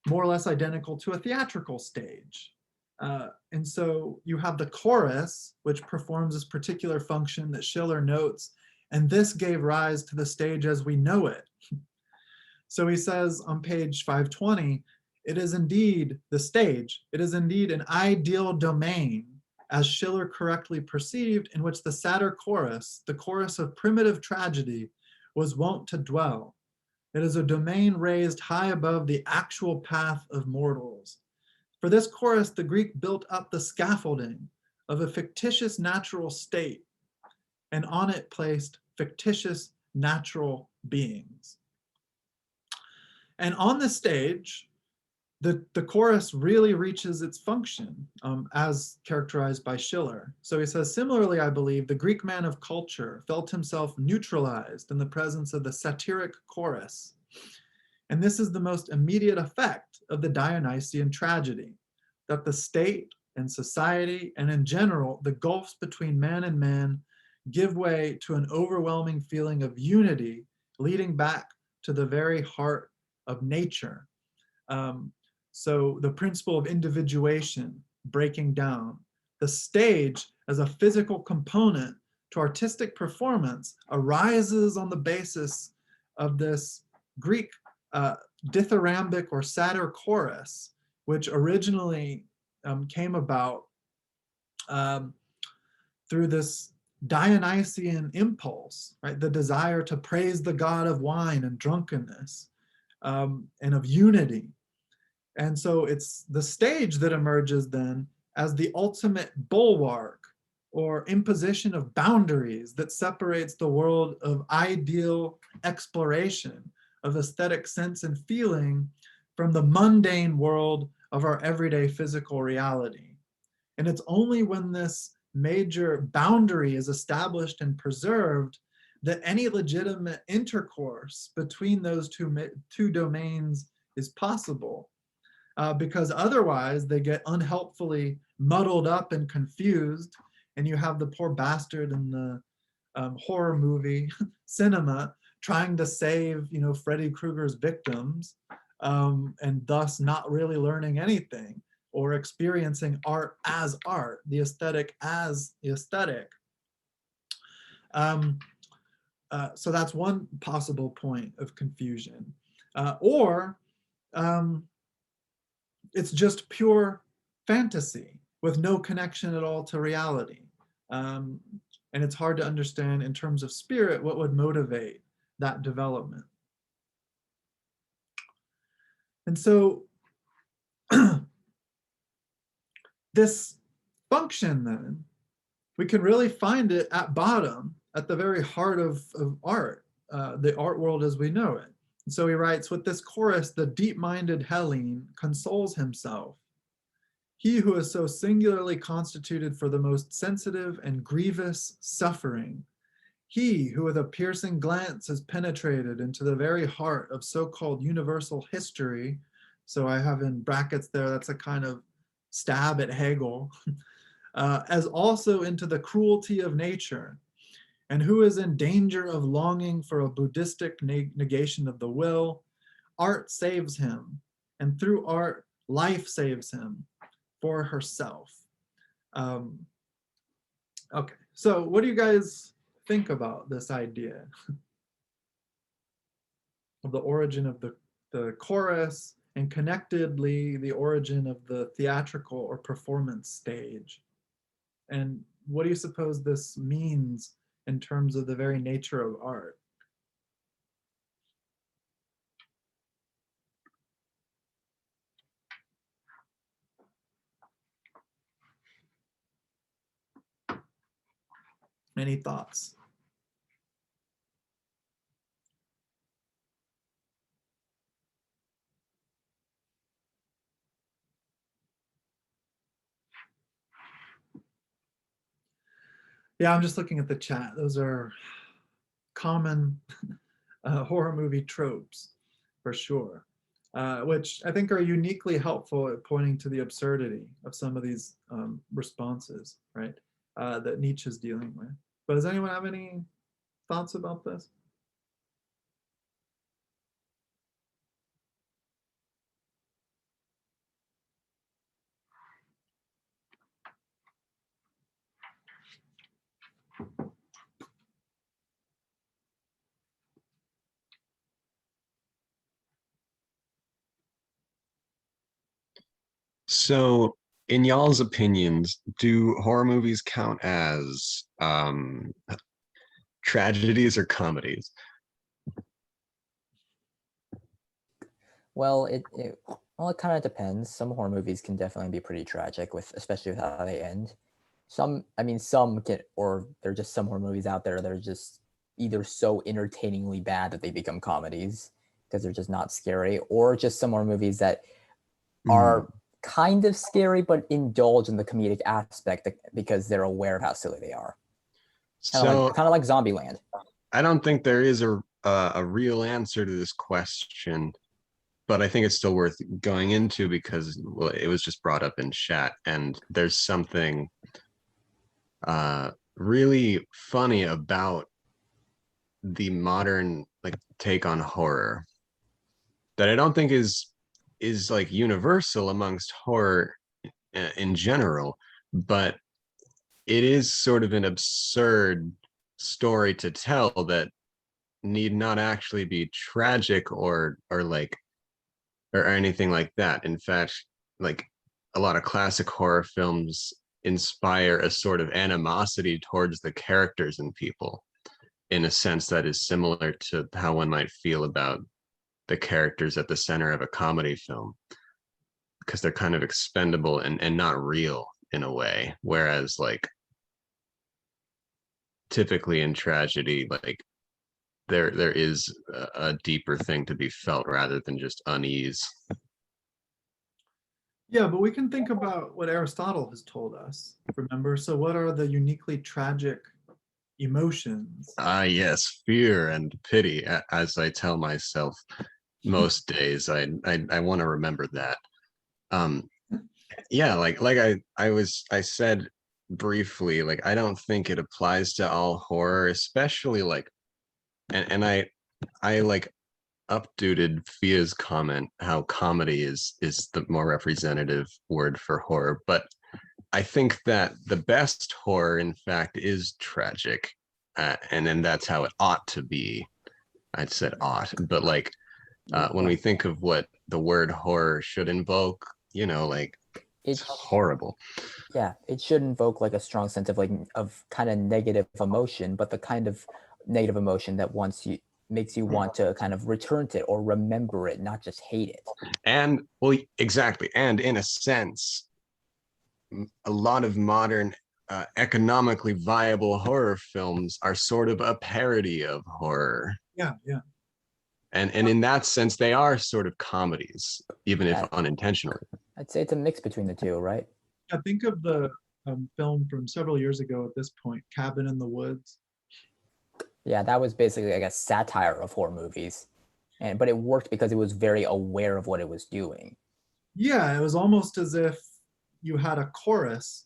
more or less identical to a theatrical stage. And so you have the chorus, which performs this particular function that Schiller notes, and this gave rise to the stage as we know it. So he says on page 520, it is indeed the stage, it is indeed an ideal domain, as Schiller correctly perceived, in which the satyr chorus, the chorus of primitive tragedy, was wont to dwell. It is a domain raised high above the actual path of mortals. For this chorus, the Greek built up the scaffolding of a fictitious natural state, and on it placed fictitious natural beings. And on the stage, the chorus really reaches its function as characterized by Schiller. So he says, similarly, I believe, the Greek man of culture felt himself neutralized in the presence of the satiric chorus. And this is the most immediate effect of the Dionysian tragedy, that the state and society and in general, the gulfs between man and man give way to an overwhelming feeling of unity leading back to the very heart of nature. So the principle of individuation breaking down, the stage as a physical component to artistic performance arises on the basis of this Greek dithyrambic or satyr chorus, which originally came about through this Dionysian impulse, right? The desire to praise the god of wine and drunkenness and of unity. And so it's the stage that emerges then as the ultimate bulwark or imposition of boundaries that separates the world of ideal exploration, of aesthetic sense and feeling from the mundane world of our everyday physical reality. And it's only when this major boundary is established and preserved that any legitimate intercourse between those two domains is possible. Because otherwise they get unhelpfully muddled up and confused, and you have the poor bastard in the horror movie cinema trying to save, Freddy Krueger's victims, and thus not really learning anything or experiencing art as art, the aesthetic as the aesthetic. So that's one possible point of confusion. Or it's just pure fantasy with no connection at all to reality. And it's hard to understand in terms of spirit what would motivate that development. And so this function then, we can really find it at bottom, at the very heart of art, the art world as we know it. And so he writes, with this chorus, the deep-minded Hellene consoles himself. He who is so singularly constituted for the most sensitive and grievous suffering, he who with a piercing glance has penetrated into the very heart of so-called universal history, so I have in brackets there, that's a kind of stab at Hegel, as also into the cruelty of nature, and who is in danger of longing for a Buddhistic negation of the will, art saves him, and through art, life saves him for herself. Okay, so what do you guys think about this idea of the origin of the chorus, and connectedly the origin of the theatrical or performance stage? And what do you suppose this means in terms of the very nature of art? Any thoughts? Yeah, I'm just looking at the chat. Those are common horror movie tropes, for sure, which I think are uniquely helpful at pointing to the absurdity of some of these responses, right, that Nietzsche is dealing with. But does anyone have any thoughts about this? So, in y'all's opinions, do horror movies count as tragedies or comedies? Well, it kind of depends. Some horror movies can definitely be pretty tragic, especially with how they end. Some get, or there are just some horror movies out there that are just either so entertainingly bad that they become comedies because they're just not scary, or just some horror movies that are kind of scary but indulge in the comedic aspect because they're aware of how silly they are. Kind of like Zombieland. I don't think there is a real answer to this question. but I think it's still worth going into because, well, it was just brought up in chat, and there's something really funny about the modern like take on horror that I don't think is like universal amongst horror in general, but it is sort of an absurd story to tell that need not actually be tragic or like or anything like that. In fact, like a lot of classic horror films inspire a sort of animosity towards the characters and people in a sense that is similar to how one might feel about the characters at the center of a comedy film, because they're kind of expendable and not real in a way. Whereas like typically in tragedy, like there is a deeper thing to be felt rather than just unease. Yeah, but we can think about what Aristotle has told us, remember? So what are the uniquely tragic emotions? Ah, yes, fear and pity, as I tell myself most days. I want to remember that. Yeah, like I said briefly, like I don't think it applies to all horror, especially like, and I like updated Fia's comment how comedy is the more representative word for horror, but I think that the best horror, in fact, is tragic, and then that's how it ought to be. I said ought, but like when we think of what the word horror should invoke, you know, like it's horrible. Yeah, it should invoke like a strong sense of kind of negative emotion, but the kind of negative emotion that makes you want to kind of return to it or remember it, not just hate it. And well, exactly. And in a sense, a lot of modern economically viable horror films are sort of a parody of horror. Yeah. And in that sense, they are sort of comedies, even if unintentionally. I'd say it's a mix between the two, right? I think of the film from several years ago at this point, Cabin in the Woods. Yeah, that was basically like a satire of horror movies, but it worked because it was very aware of what it was doing. Yeah, it was almost as if you had a chorus,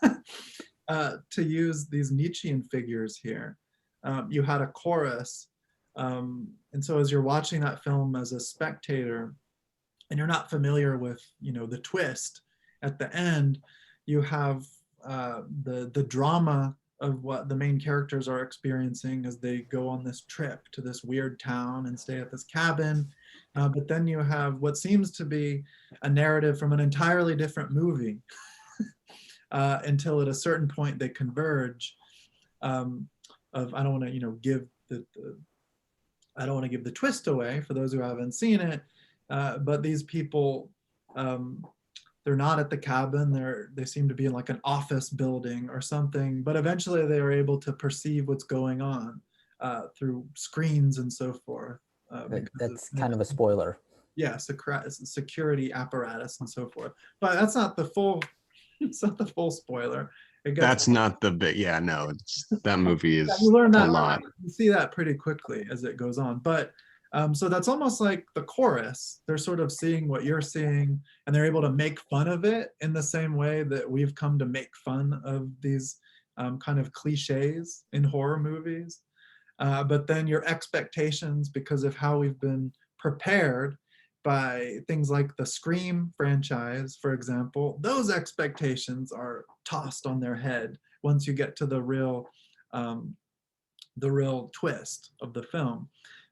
to use these Nietzschean figures here. You had a chorus, and so as you're watching that film as a spectator, and you're not familiar with, you know, the twist at the end, you have the drama of what the main characters are experiencing as they go on this trip to this weird town and stay at this cabin. But then you have what seems to be a narrative from an entirely different movie until at a certain point they converge. I don't want to, you know, give I don't want to give the twist away for those who haven't seen it, but these people, they're not at the cabin. They seem to be in like an office building or something, but eventually they are able to perceive what's going on through screens and so forth. That's kind of a spoiler. Yeah, security apparatus and so forth. But that's not the full. It's not the full spoiler. That's not the bit. Yeah, no, that movie is you learn that a lot. You see that pretty quickly as it goes on. But so that's almost like the chorus. They're sort of seeing what you're seeing, and they're able to make fun of it in the same way that we've come to make fun of these kind of cliches in horror movies. But then your expectations, because of how we've been prepared by things like the Scream franchise, for example, those expectations are tossed on their head once you get to the real twist of the film.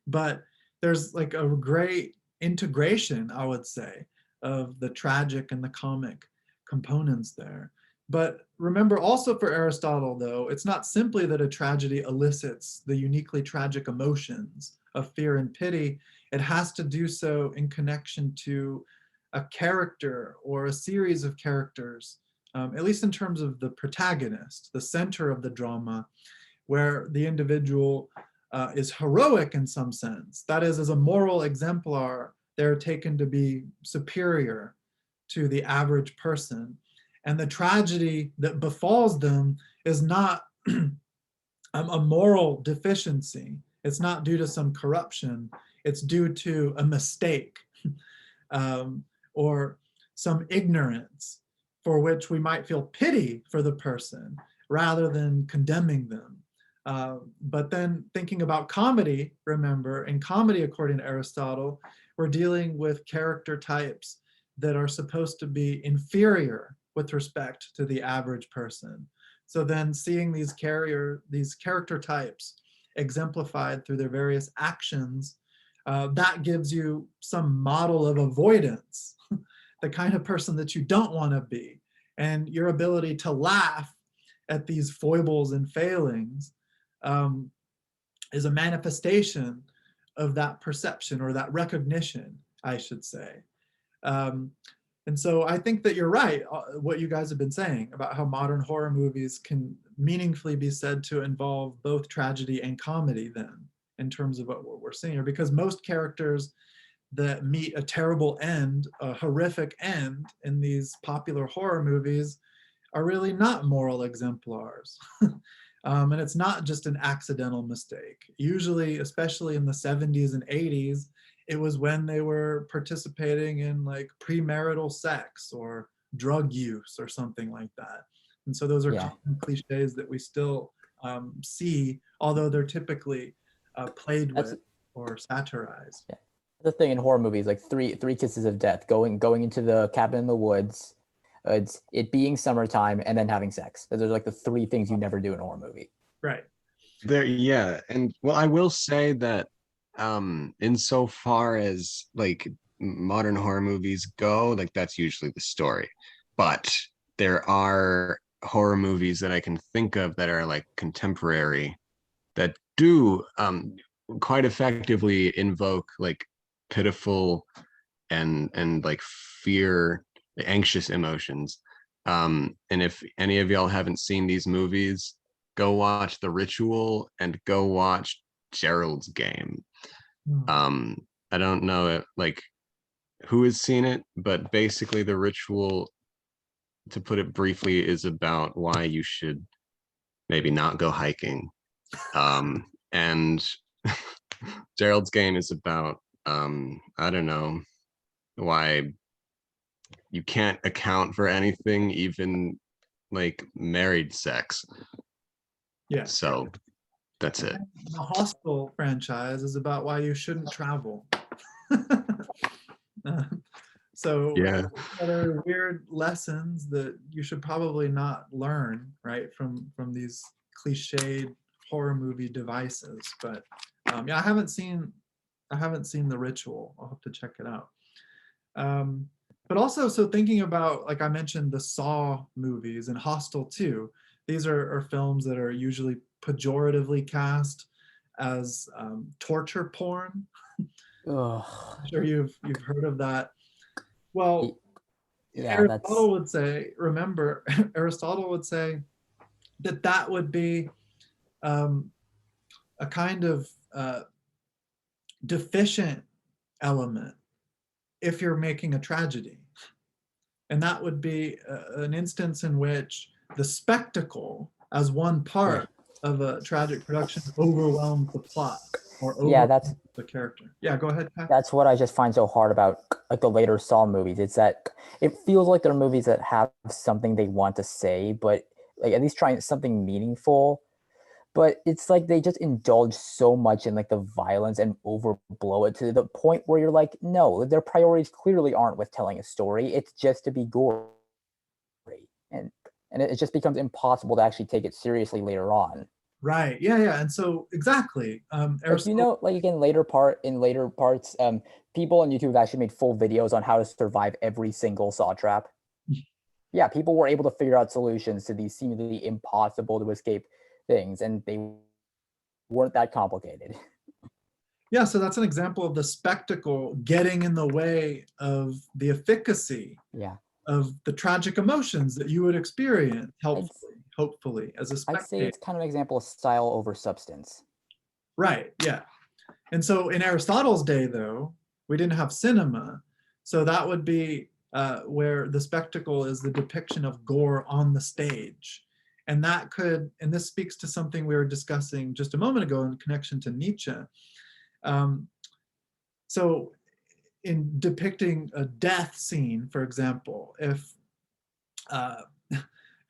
But there's like a great integration, I would say, of the tragic and the comic components there. But remember also for Aristotle, though, it's not simply that a tragedy elicits the uniquely tragic emotions of fear and pity. It has to do so in connection to a character or a series of characters, at least in terms of the protagonist, the center of the drama, where the individual is heroic in some sense. That is, as a moral exemplar, they're taken to be superior to the average person. And the tragedy that befalls them is not a moral deficiency. It's not due to some corruption. It's due to a mistake or some ignorance for which we might feel pity for the person rather than condemning them. But then thinking about comedy, remember, in comedy, according to Aristotle, we're dealing with character types that are supposed to be inferior with respect to the average person. So then seeing these character types exemplified through their various actions, that gives you some model of avoidance, the kind of person that you don't want to be. And your ability to laugh at these foibles and failings is a manifestation of that perception, or that recognition, I should say. And so I think that you're right, what you guys have been saying about how modern horror movies can meaningfully be said to involve both tragedy and comedy then, in terms of what we're seeing here, because most characters that meet a terrible end, a horrific end in these popular horror movies are really not moral exemplars. And it's not just an accidental mistake. Usually, especially in the 70s and 80s, it was when they were participating in like premarital sex or drug use or something like that. And so those are common cliches that we still see, although they're typically played with or satirized. Yeah. The thing in horror movies, like three kisses of death, going into the cabin in the woods, it's it being summertime, and then having sex. Those are like the three things you never do in a horror movie. Right. There, yeah, and well, I will say that insofar as like modern horror movies go, like that's usually the story. But there are horror movies that I can think of that are like contemporary that do quite effectively invoke like pitiful and like fear, anxious emotions. And if any of y'all haven't seen these movies, go watch The Ritual and go watch Gerald's Game. I don't know like who has seen it, but basically The Ritual, to put it briefly, is about why you should maybe not go hiking. And Gerald's Game is about I don't know, why you can't account for anything, even like married sex. Yeah. So that's it. The Hostel franchise is about why you shouldn't travel. So Yeah. there are weird lessons that you should probably not learn, right, from these cliched horror movie devices. But yeah, I haven't seen The Ritual. I'll have to check it out. But also, so thinking about, like I mentioned, the Saw movies and Hostel 2, these are films that are usually pejoratively cast as torture porn. Ugh. I'm sure you've heard of that. Well, Yeah, Aristotle would say, remember, Aristotle would say that would be a kind of deficient element if you're making a tragedy. And that would be an instance in which the spectacle as one part of a tragic production overwhelms the plot or overwhelms the character. Yeah, go ahead, Pat. That's what I just find so hard about like the later Saw movies. It's that it feels like they're movies that have something they want to say, but like at least trying something meaningful. But it's like they just indulge so much in like the violence and overblow it to the point where you're like, no, their priorities clearly aren't with telling a story. It's just to be gory. And it just becomes impossible to actually take it seriously later on. Right. Yeah. And so exactly. Like, you know, like again, later parts, people on YouTube have actually made full videos on how to survive every single Saw trap. Yeah, people were able to figure out solutions to these seemingly impossible to escape things, and they weren't that complicated. Yeah, so that's an example of the spectacle getting in the way of the efficacy of the tragic emotions that you would experience, hopefully, as a spectator. I'd say it's kind of an example of style over substance. Right, yeah. And so in Aristotle's day, though, we didn't have cinema. So that would be where the spectacle is the depiction of gore on the stage. And that could, and this speaks to something we were discussing just a moment ago in connection to Nietzsche. So in depicting a death scene, for example, if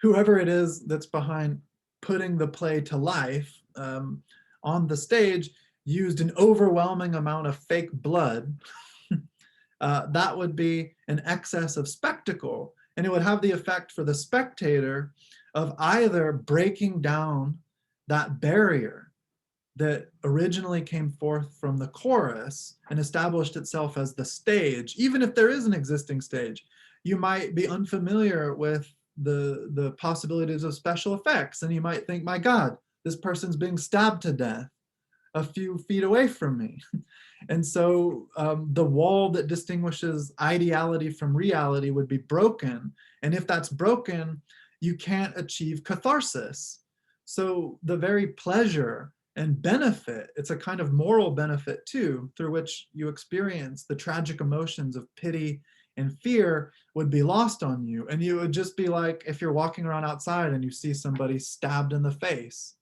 whoever it is that's behind putting the play to life on the stage used an overwhelming amount of fake blood, that would be an excess of spectacle. And it would have the effect for the spectator of either breaking down that barrier that originally came forth from the chorus and established itself as the stage. Even if there is an existing stage, you might be unfamiliar with the possibilities of special effects, and you might think, my God, this person's being stabbed to death a few feet away from me. And so the wall that distinguishes ideality from reality would be broken. And if that's broken, you can't achieve catharsis. So the very pleasure and benefit, it's a kind of moral benefit too, through which you experience the tragic emotions of pity and fear, would be lost on you. And you would just be like, if you're walking around outside and you see somebody stabbed in the face,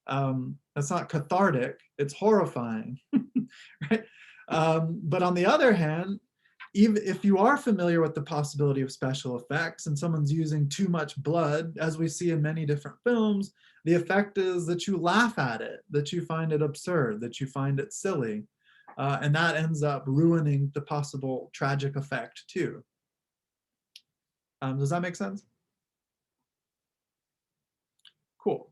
that's not cathartic, it's horrifying, right? But on the other hand, even if you are familiar with the possibility of special effects and someone's using too much blood, as we see in many different films, the effect is that you laugh at it, that you find it absurd, that you find it silly. And that ends up ruining the possible tragic effect too. Does that make sense? Cool.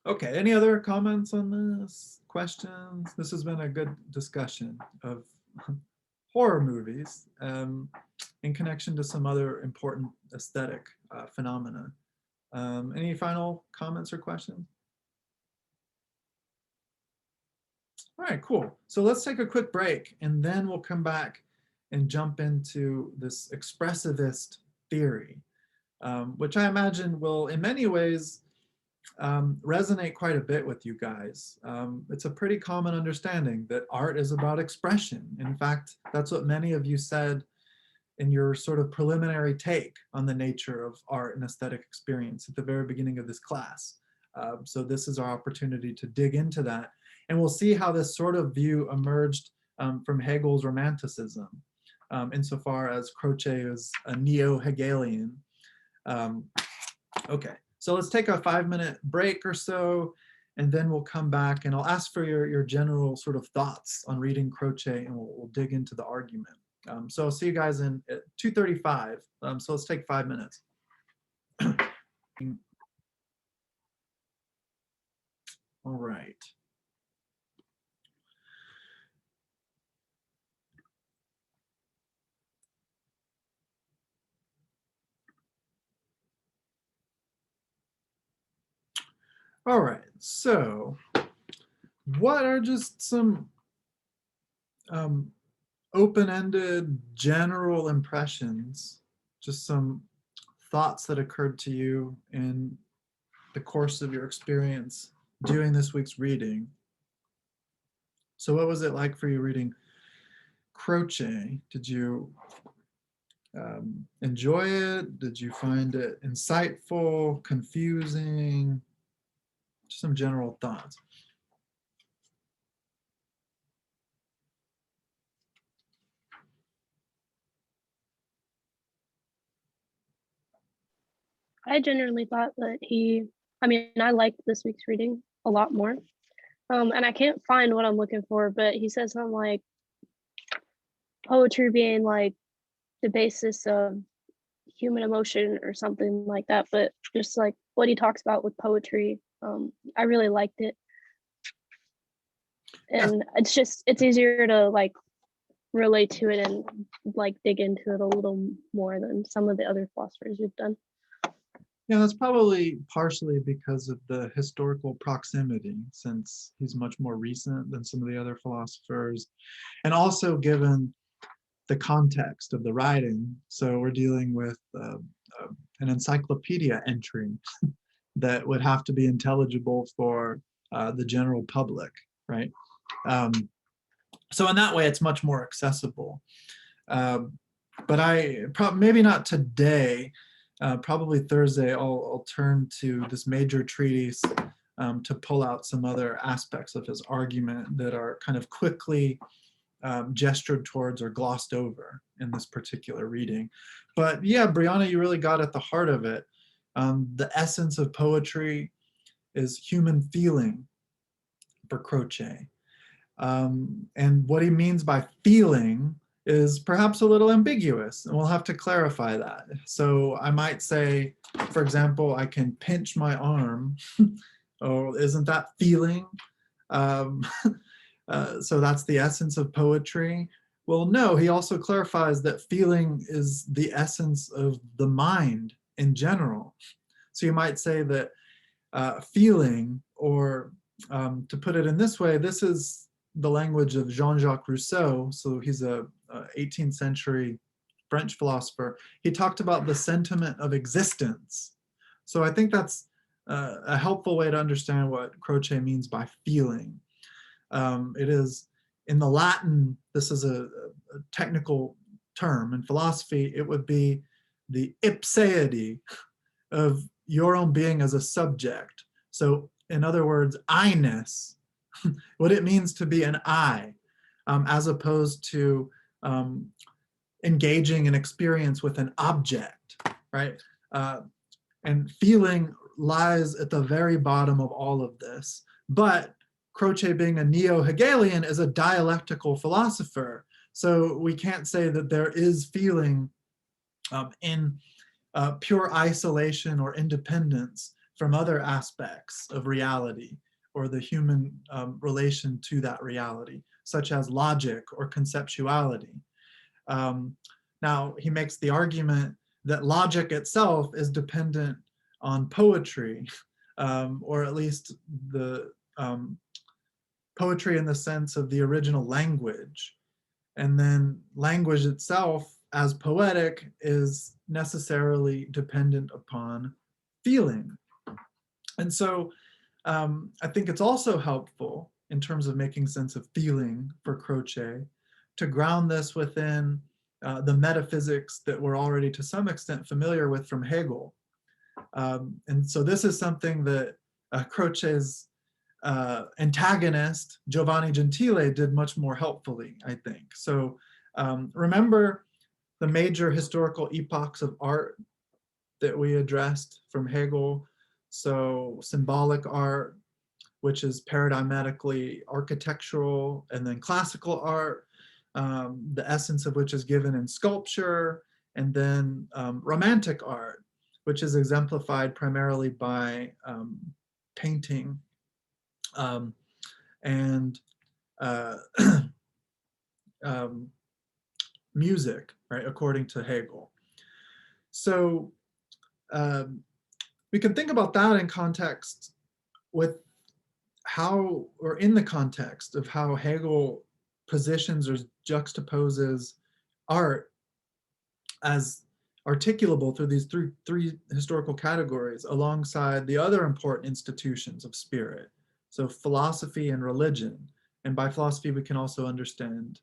Okay, any other comments on this? Questions? This has been a good discussion of horror movies in connection to some other important aesthetic phenomena. Any final comments or questions? All right, cool. So let's take a quick break and then we'll come back and jump into this expressivist theory, which I imagine will in many ways resonate quite a bit with you guys. It's a pretty common understanding that art is about expression. In fact, that's what many of you said in your sort of preliminary take on the nature of art and aesthetic experience at the very beginning of this class. So this is our opportunity to dig into that. And we'll see how this sort of view emerged from Hegel's Romanticism, insofar as Croce is a neo-Hegelian. Okay, so let's take a 5-minute break or so, and then we'll come back and I'll ask for your general sort of thoughts on reading Croce, and we'll dig into the argument. So I'll see you guys in at 2:35. So let's take 5 minutes. All right. All right, so what are just some open-ended general impressions, just some thoughts that occurred to you in the course of your experience doing this week's reading? So what was it like for you reading Croce? Did you enjoy it? Did you find it insightful, confusing? Just some general thoughts. I generally thought that I liked this week's reading a lot more. And I can't find what I'm looking for, but he says something like poetry being like the basis of human emotion or something like that. But just like what he talks about with poetry, I really liked it. And it's easier to like relate to it and like dig into it a little more than some of the other philosophers we've done. Yeah, that's probably partially because of the historical proximity, since he's much more recent than some of the other philosophers, and also given the context of the writing. So we're dealing with an encyclopedia entry that would have to be intelligible for the general public, right? So in that way, it's much more accessible. But maybe not today. Probably Thursday, I'll turn to this major treatise to pull out some other aspects of his argument that are kind of quickly gestured towards or glossed over in this particular reading. But yeah, Brianna, you really got at the heart of it. The essence of poetry is human feeling for Croce. And what he means by feeling is perhaps a little ambiguous, and we'll have to clarify that. So I might say, for example, I can pinch my arm. Oh, isn't that feeling? So that's the essence of poetry. Well, no, he also clarifies that feeling is the essence of the mind in general. So you might say that feeling, or to put it in this way, this is the language of Jean-Jacques Rousseau. So he's a 18th century French philosopher. He talked about the sentiment of existence. So I think that's a helpful way to understand what Croce means by feeling. It is, in the Latin, this is a technical term. In philosophy, it would be the ipseity of your own being as a subject. So in other words, I-ness, what it means to be an I, as opposed to engaging in experience with an object, right? And feeling lies at the very bottom of all of this. But Croce, being a neo-Hegelian, is a dialectical philosopher. So we can't say that there is feeling in pure isolation or independence from other aspects of reality or the human relation to that reality, such as logic or conceptuality. Now, he makes the argument that logic itself is dependent on poetry, or at least the poetry in the sense of the original language. And then language itself, as poetic, is necessarily dependent upon feeling. And so I think it's also helpful in terms of making sense of feeling for Croce to ground this within the metaphysics that we're already to some extent familiar with from Hegel. And so this is something that Croce's antagonist, Giovanni Gentile, did much more helpfully, I think. So remember the major historical epochs of art that we addressed from Hegel. So symbolic art, which is paradigmatically architectural, and then classical art, the essence of which is given in sculpture, and then romantic art, which is exemplified primarily by painting and music, right, according to Hegel. So we can think about that in context with how, or in the context of how Hegel positions or juxtaposes art as articulable through these three historical categories alongside the other important institutions of spirit. So philosophy and religion. And by philosophy, we can also understand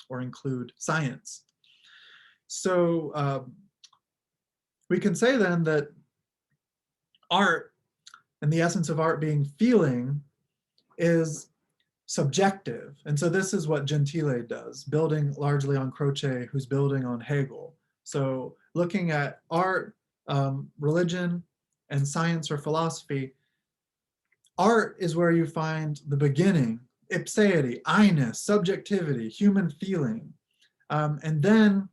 or include science. So we can say then that art, and the essence of art being feeling, is subjective. And so this is what Gentile does, building largely on Croce, who's building on Hegel. So looking at art, religion, and science or philosophy, art is where you find the beginning, ipseity, I-ness, subjectivity, human feeling. And then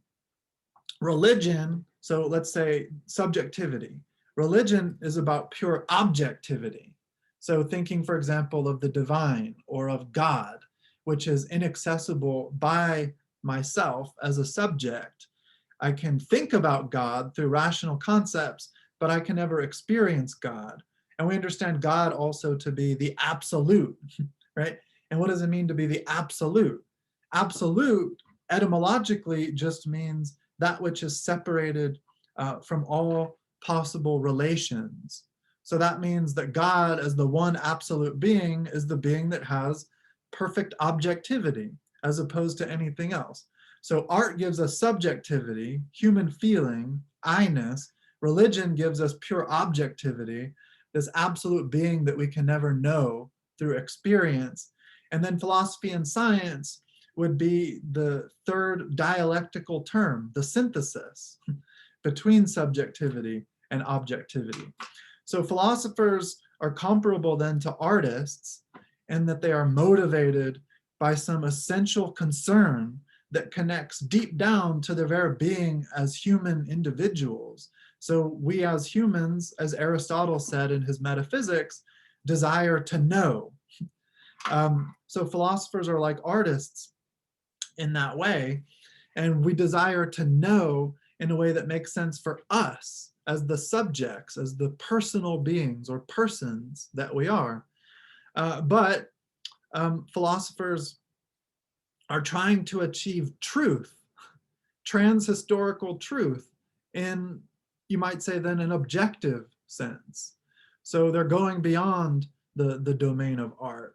religion, so let's say subjectivity. Religion is about pure objectivity. So thinking, for example, of the divine or of God, which is inaccessible by myself as a subject. I can think about God through rational concepts, but I can never experience God. And we understand God also to be the absolute, right? And what does it mean to be the absolute? Absolute etymologically just means that which is separated from all possible relations. So that means that God, as the one absolute being, is the being that has perfect objectivity as opposed to anything else. So art gives us subjectivity, human feeling, I-ness. Religion gives us pure objectivity, this absolute being that we can never know through experience. And then philosophy and science would be the third dialectical term, the synthesis between subjectivity and objectivity. So philosophers are comparable then to artists in that they are motivated by some essential concern that connects deep down to their very being as human individuals. So we as humans, as Aristotle said in his Metaphysics, desire to know. So philosophers are like artists in that way, and we desire to know in a way that makes sense for us as the subjects, as the personal beings or persons that we are. But philosophers are trying to achieve truth, transhistorical truth, in, you might say then, an objective sense. So they're going beyond the domain of art.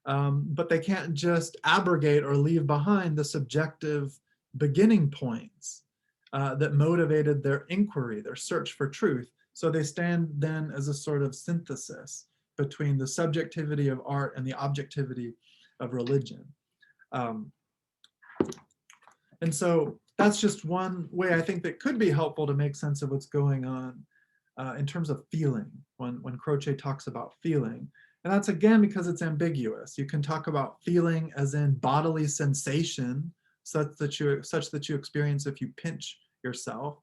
But they can't just abrogate or leave behind the subjective beginning points that motivated their inquiry, their search for truth. So they stand then as a sort of synthesis between the subjectivity of art and the objectivity of religion. And so that's just one way I think that could be helpful to make sense of what's going on in terms of feeling, when Croce talks about feeling. And that's again because it's ambiguous. You can talk about feeling as in bodily sensation, such that you experience if you pinch yourself,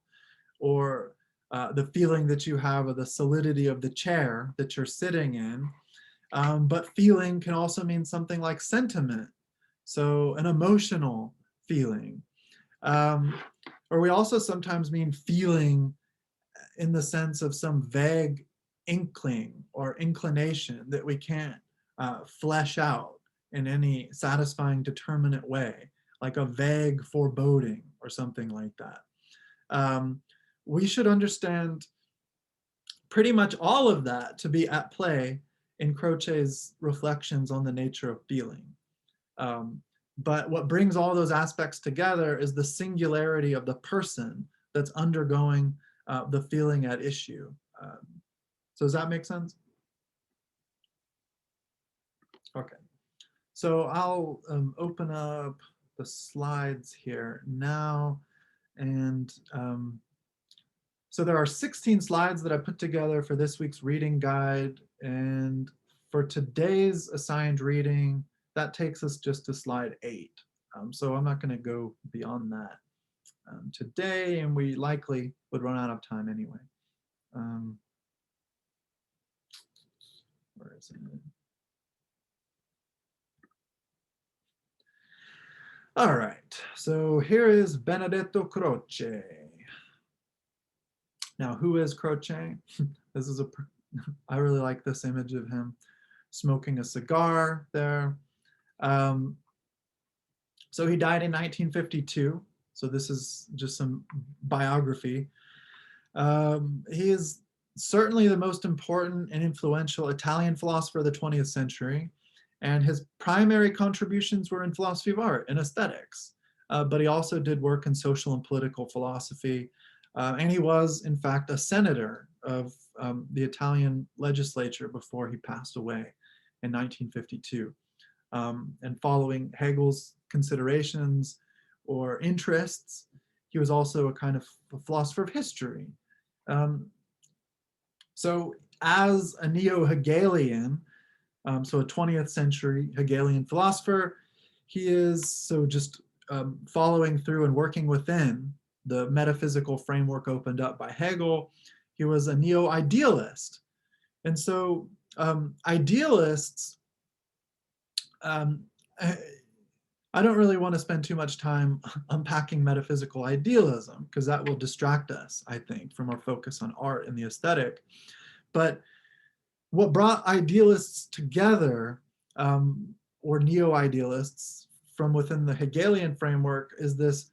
or the feeling that you have of the solidity of the chair that you're sitting in. But feeling can also mean something like sentiment, so an emotional feeling. Or we also sometimes mean feeling in the sense of some vague inkling or inclination that we can't flesh out in any satisfying, determinate way, like a vague foreboding or something like that. We should understand pretty much all of that to be at play in Croce's reflections on the nature of feeling. But what brings all those aspects together is the singularity of the person that's undergoing the feeling at issue. So does that make sense? Okay, so I'll open up the slides here now. And so there are 16 slides that I put together for this week's reading guide. And for today's assigned reading, that takes us just to slide 8. So I'm not going to go beyond that today, and we likely would run out of time anyway. Where is it? All right, so here is Benedetto Croce. Now, who is Croce? This is I really like this image of him smoking a cigar there. So he died in 1952. So this is just some biography. He is certainly the most important and influential Italian philosopher of the 20th century. And his primary contributions were in philosophy of art and aesthetics. But he also did work in social and political philosophy. And he was, in fact, a senator of the Italian legislature before he passed away in 1952. And following Hegel's considerations or interests, he was also a kind of a philosopher of history. So as a neo-Hegelian, so a 20th century Hegelian philosopher, he is so just following through and working within the metaphysical framework opened up by Hegel. He was a neo-idealist. And so idealists, I don't really want to spend too much time unpacking metaphysical idealism, because that will distract us, I think, from our focus on art and the aesthetic. But what brought idealists together, or neo-idealists from within the Hegelian framework, is this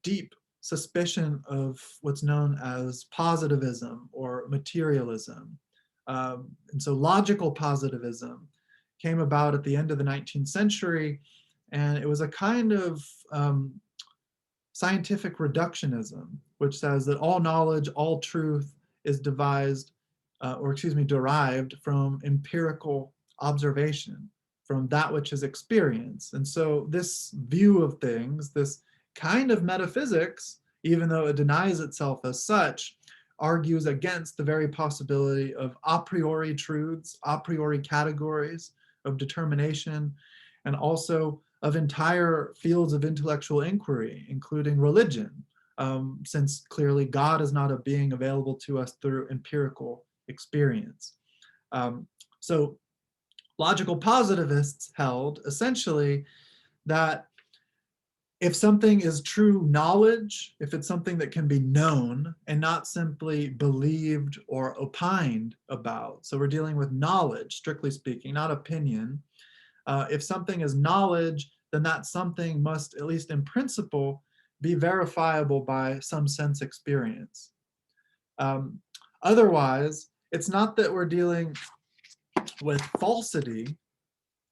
deep suspicion of what's known as positivism or materialism. And so logical positivism came about at the end of the 19th century, and it was a kind of scientific reductionism, which says that all knowledge, all truth is derived from empirical observation. from that which is experience. And so this view of things, this kind of metaphysics, even though it denies itself as such, argues against the very possibility of a priori truths, a priori categories of determination, and also of entire fields of intellectual inquiry, including religion, since clearly God is not a being available to us through empirical experience. So logical positivists held essentially that if something is true knowledge, if it's something that can be known and not simply believed or opined about, so we're dealing with knowledge, strictly speaking, not opinion. If something is knowledge, then that something must, at least in principle, be verifiable by some sense experience. Otherwise, it's not that we're dealing with falsity,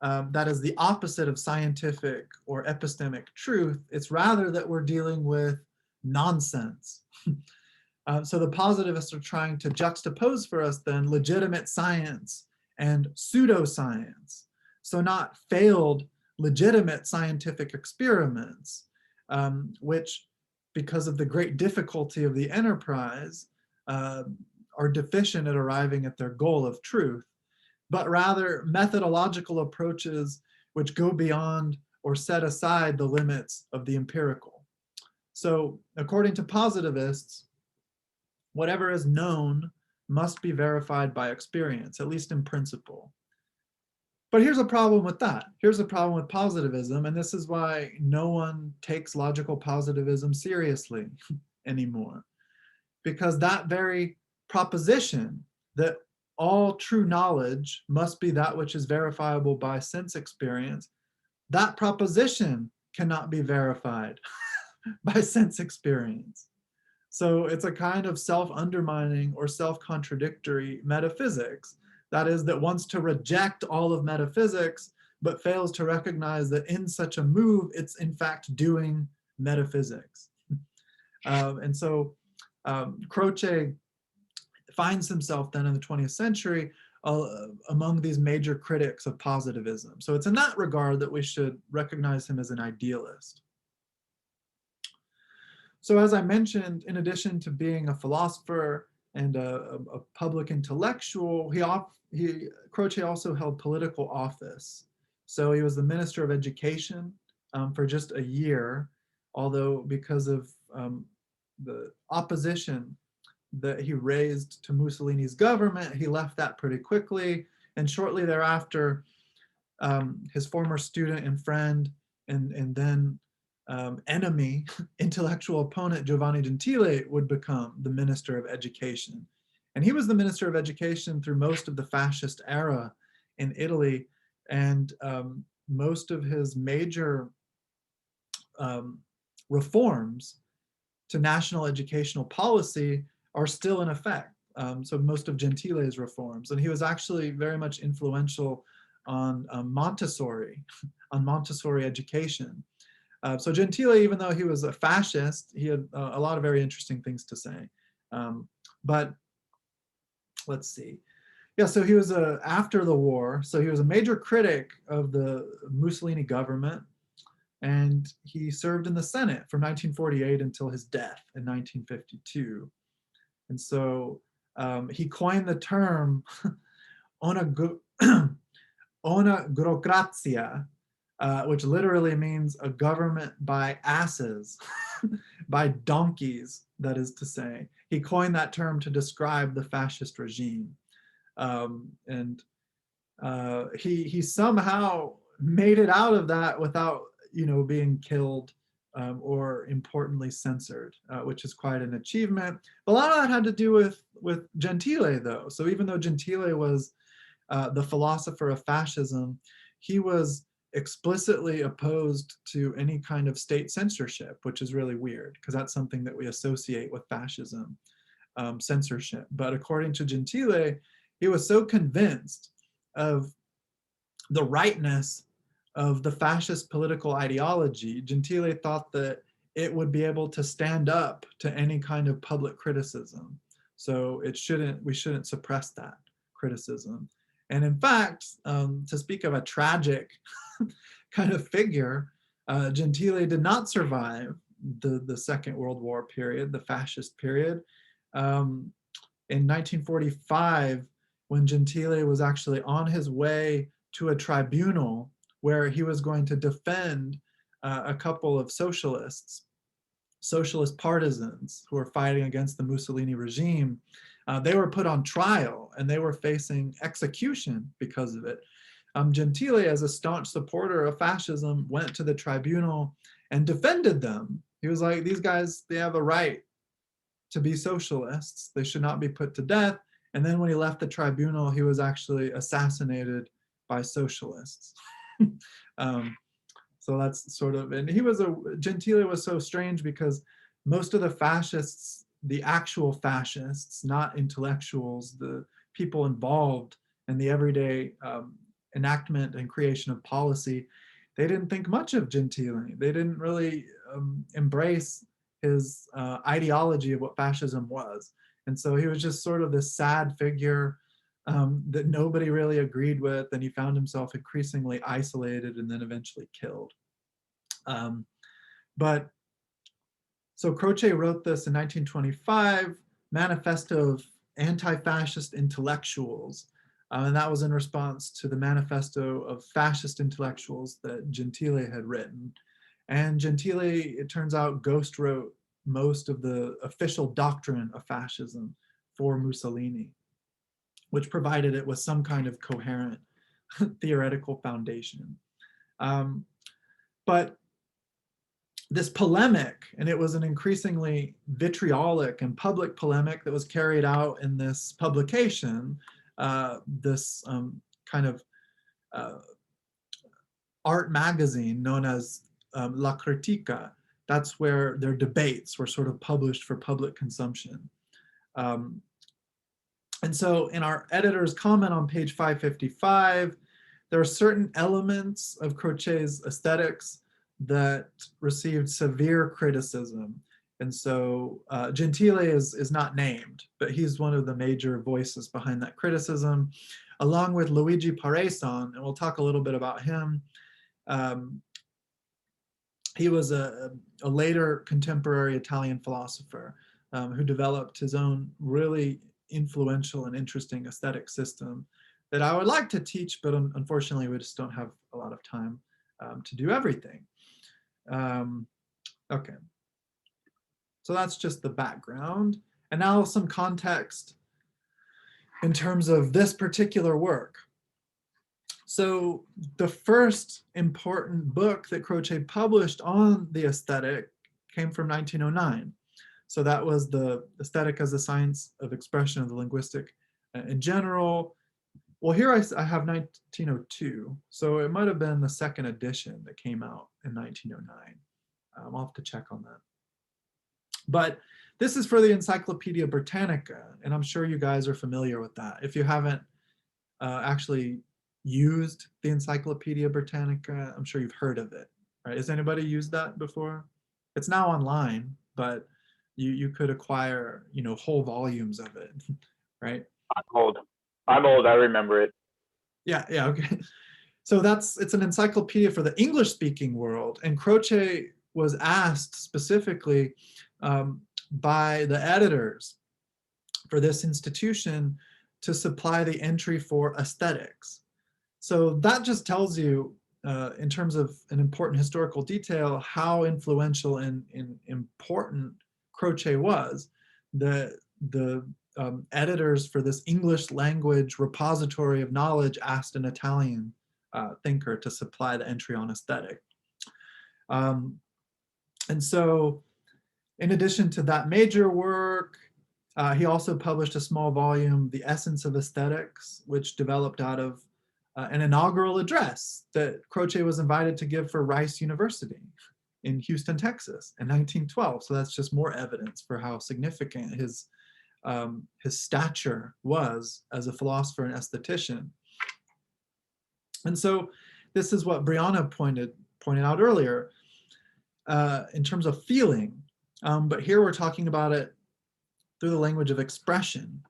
that is the opposite of scientific or epistemic truth. It's rather that we're dealing with nonsense. So the positivists are trying to juxtapose for us then legitimate science and pseudoscience. So not failed legitimate scientific experiments, which, because of the great difficulty of the enterprise, are deficient at arriving at their goal of truth, but rather methodological approaches which go beyond or set aside the limits of the empirical. So according to positivists, whatever is known must be verified by experience, at least in principle. But here's a problem with that. Here's a problem with positivism, and this is why no one takes logical positivism seriously anymore. Because that very proposition that all true knowledge must be that which is verifiable by sense experience, that proposition cannot be verified by sense experience. So it's a kind of self-undermining or self-contradictory metaphysics, that is, that wants to reject all of metaphysics, but fails to recognize that in such a move, it's in fact doing metaphysics. And so Croce finds himself then in the 20th century among these major critics of positivism. So it's in that regard that we should recognize him as an idealist. So as I mentioned, in addition to being a philosopher and a public intellectual, Croce also held political office. So he was the Minister of Education for just a year, although because of the opposition that he raised to Mussolini's government, he left that pretty quickly. And shortly thereafter, his former student and friend and then enemy, intellectual opponent Giovanni Gentile would become the Minister of Education. And he was the Minister of Education through most of the fascist era in Italy. And most of his major reforms to national educational policy are still in effect. So most of Gentile's reforms. And he was actually very much influential on Montessori education. So Gentile, even though he was a fascist, he had a lot of very interesting things to say. But let's see. Yeah, so he was after the war, so he was a major critic of the Mussolini government, and he served in the Senate from 1948 until his death in 1952. And so he coined the term onagurocrazia, which literally means a government by asses, by donkeys, that is to say. He coined that term to describe the fascist regime. He somehow made it out of that without, being killed or importantly censored, which is quite an achievement. But a lot of that had to do with Gentile, though. So even though Gentile was the philosopher of fascism, he was explicitly opposed to any kind of state censorship, which is really weird because that's something that we associate with fascism, censorship. But according to Gentile, he was so convinced of the rightness of the fascist political ideology, Gentile thought that it would be able to stand up to any kind of public criticism. So we shouldn't suppress that criticism. And in fact, to speak of a tragic kind of figure, Gentile did not survive the Second World War period, the fascist period. In 1945, when Gentile was actually on his way to a tribunal where he was going to defend a couple of socialist partisans who were fighting against the Mussolini regime, they were put on trial and they were facing execution because of it. Gentile, as a staunch supporter of fascism, went to the tribunal and defended them. He was like, these guys, they have a right to be socialists. They should not be put to death. And then when he left the tribunal, he was actually assassinated by socialists. So that's sort of, and Gentile was so strange because most of the fascists, the actual fascists, not intellectuals, the people involved in the everyday enactment and creation of policy, they didn't think much of Gentile. They didn't really embrace his ideology of what fascism was. And so he was just sort of this sad figure that nobody really agreed with, and he found himself increasingly isolated and then eventually killed. So Croce wrote this in 1925, Manifesto of Anti-Fascist Intellectuals, and that was in response to the Manifesto of Fascist Intellectuals that Gentile had written. And Gentile, it turns out, ghost wrote most of the official doctrine of fascism for Mussolini, which provided it with some kind of coherent theoretical foundation. But this polemic, and it was an increasingly vitriolic and public polemic that was carried out in this publication, this kind of art magazine known as La Critica. That's where their debates were sort of published for public consumption. And so in our editor's comment on page 555, there are certain elements of Croce's aesthetics that received severe criticism. And so Gentile is not named, but he's one of the major voices behind that criticism, along with Luigi Pareson, and we'll talk a little bit about him. He was a later contemporary Italian philosopher who developed his own really influential and interesting aesthetic system that I would like to teach, but unfortunately we just don't have a lot of time to do everything. Okay, so that's just the background. And now some context in terms of this particular work. So the first important book that Croce published on the aesthetic came from 1909. So that was the Aesthetic as a Science of Expression of the Linguistic in General. Well, here I have 1902, so it might have been the second edition that came out in 1909. I'll have to check on that. But this is for the Encyclopedia Britannica, and I'm sure you guys are familiar with that. If you haven't actually used the Encyclopedia Britannica, I'm sure you've heard of it, right? Has anybody used that before? It's now online, but you could acquire, whole volumes of it, right? I'm old, I remember it. Yeah, okay. So it's an encyclopedia for the English-speaking world, and Croce was asked specifically by the editors for this institution to supply the entry for aesthetics. So that just tells you, in terms of an important historical detail, how influential and important Croce was. The editors for this English language repository of knowledge asked an Italian thinker to supply the entry on aesthetic. And so in addition to that major work, he also published a small volume, The Essence of Aesthetics, which developed out of an inaugural address that Croce was invited to give for Rice University in Houston, Texas in 1912. So that's just more evidence for how significant his stature was as a philosopher and aesthetician. And so this is what Brianna pointed out earlier in terms of feeling, but here we're talking about it through the language of expression.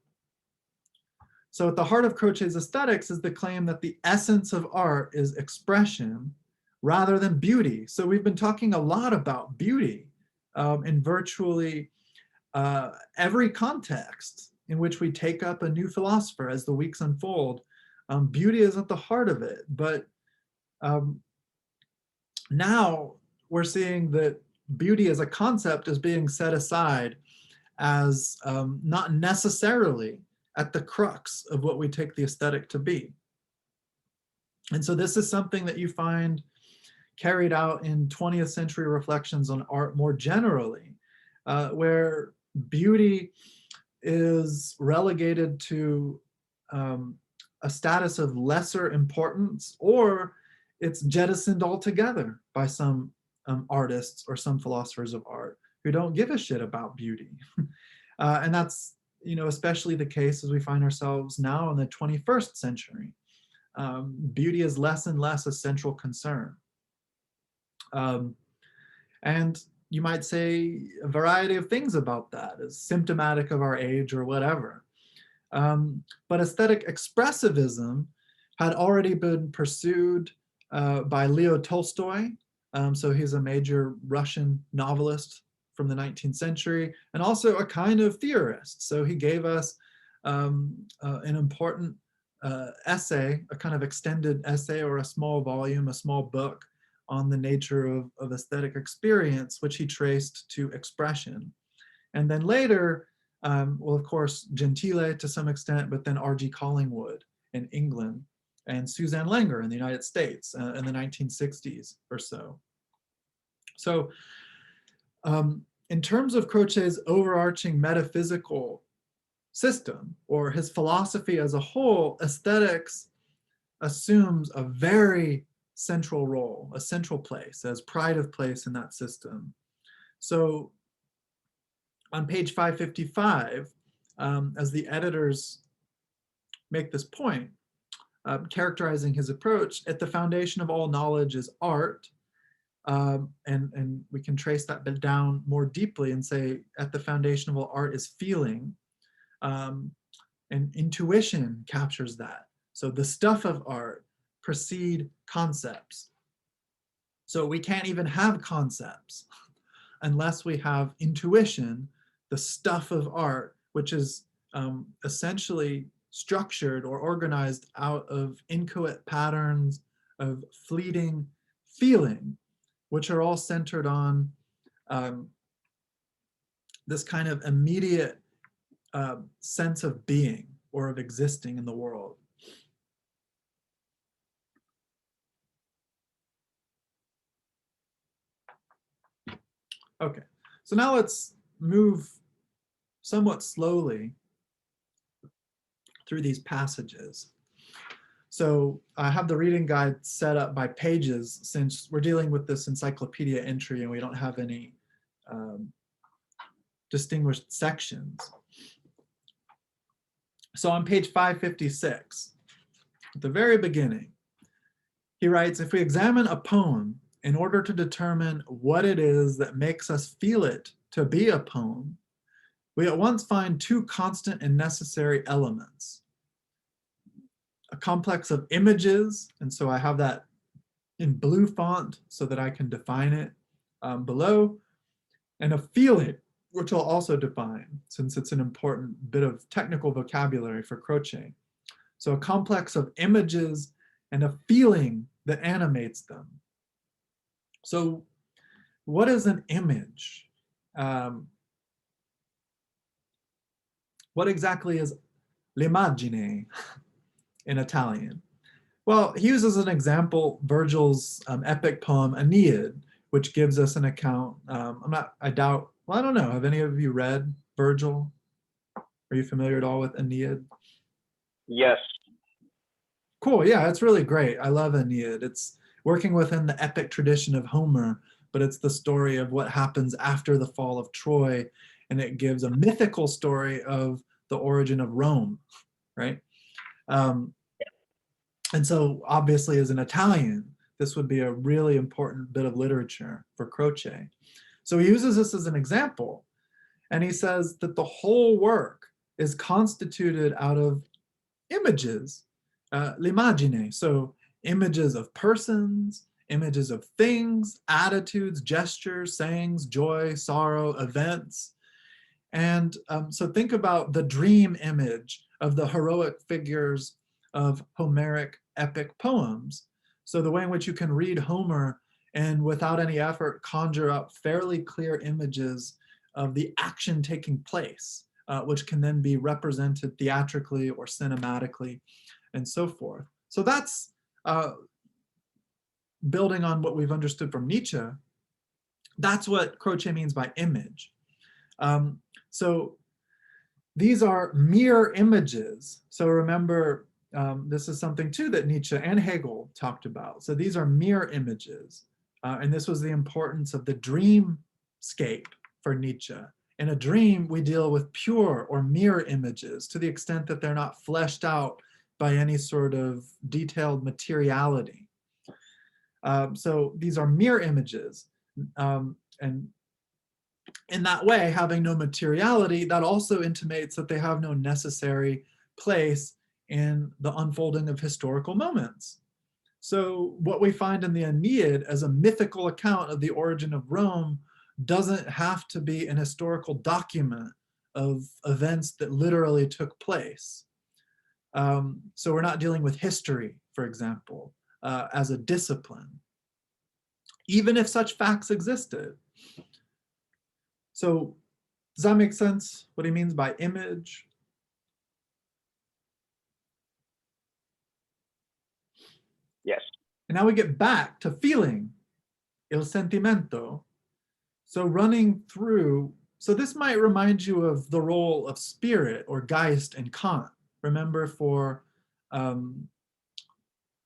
So at the heart of Croce's aesthetics is the claim that the essence of art is expression rather than beauty. So we've been talking a lot about beauty in virtually every context in which we take up a new philosopher as the weeks unfold. Beauty is at the heart of it, but now we're seeing that beauty as a concept is being set aside as not necessarily at the crux of what we take the aesthetic to be. And so this is something that you find carried out in 20th century reflections on art more generally, where beauty is relegated to a status of lesser importance, or it's jettisoned altogether by some artists or some philosophers of art who don't give a shit about beauty. And that's, especially the case as we find ourselves now in the 21st century. Beauty is less and less a central concern. And you might say a variety of things about that is symptomatic of our age or whatever. But aesthetic expressivism had already been pursued by Leo Tolstoy. So he's a major Russian novelist from the 19th century, and also a kind of theorist. So he gave us an important essay, a kind of extended essay or a small volume, a small book on the nature of aesthetic experience, which he traced to expression. And then later, well, of course, Gentile to some extent, but then R.G. Collingwood in England and Suzanne Langer in the United States in the 1960s or so. So in terms of Croce's overarching metaphysical system or his philosophy as a whole, aesthetics assumes a very central role, a central place, as pride of place in that system. So on page 555, as the editors make this point, characterizing his approach, at the foundation of all knowledge is art, and we can trace that bit down more deeply and say at the foundation of all art is feeling, and intuition captures that. So the stuff of art precede concepts. So we can't even have concepts unless we have intuition, the stuff of art, which is essentially structured or organized out of inchoate patterns of fleeting feeling, which are all centered on this kind of immediate sense of being or of existing in the world. Okay, so now let's move somewhat slowly through these passages. So I have the reading guide set up by pages since we're dealing with this encyclopedia entry and we don't have any distinguished sections. So on page 556, at the very beginning, he writes, if we examine a poem in order to determine what it is that makes us feel it to be a poem, we at once find two constant and necessary elements. A complex of images, and so I have that in blue font so that I can define it below, and a feeling, which I'll also define since it's an important bit of technical vocabulary for Croce. So a complex of images and a feeling that animates them. So what is an image? What exactly is l'immagine in Italian? Well, he uses an example, Virgil's epic poem Aeneid, which gives us an account. I don't know, have any of you read Virgil? Are you familiar at all with Aeneid? Yes. Cool, yeah, it's really great. I love Aeneid. It's working within the epic tradition of Homer, but it's the story of what happens after the fall of Troy, and it gives a mythical story of the origin of Rome, right? And so obviously as an Italian, this would be a really important bit of literature for Croce. So he uses this as an example, and he says that the whole work is constituted out of images, l'immagine, so images of persons, images of things, attitudes, gestures, sayings, joy, sorrow, events. And so think about the dream image of the heroic figures of Homeric epic poems. So the way in which you can read Homer and without any effort conjure up fairly clear images of the action taking place, which can then be represented theatrically or cinematically and so forth. So that's building on what we've understood from Nietzsche. That's what Croce means by image. So these are mere images. So remember, this is something too that Nietzsche and Hegel talked about. So these are mere images. And this was the importance of the dreamscape for Nietzsche. In a dream, we deal with pure or mere images to the extent that they're not fleshed out by any sort of detailed materiality. So these are mere images. And in that way, having no materiality, that also intimates that they have no necessary place in the unfolding of historical moments. So what we find in the Aeneid as a mythical account of the origin of Rome doesn't have to be an historical document of events that literally took place. So we're not dealing with history, for example, as a discipline, even if such facts existed. So does that make sense, what he means by image? Yes. And now we get back to feeling, il sentimento. So running through, so this might remind you of the role of spirit or Geist in Kant. Remember for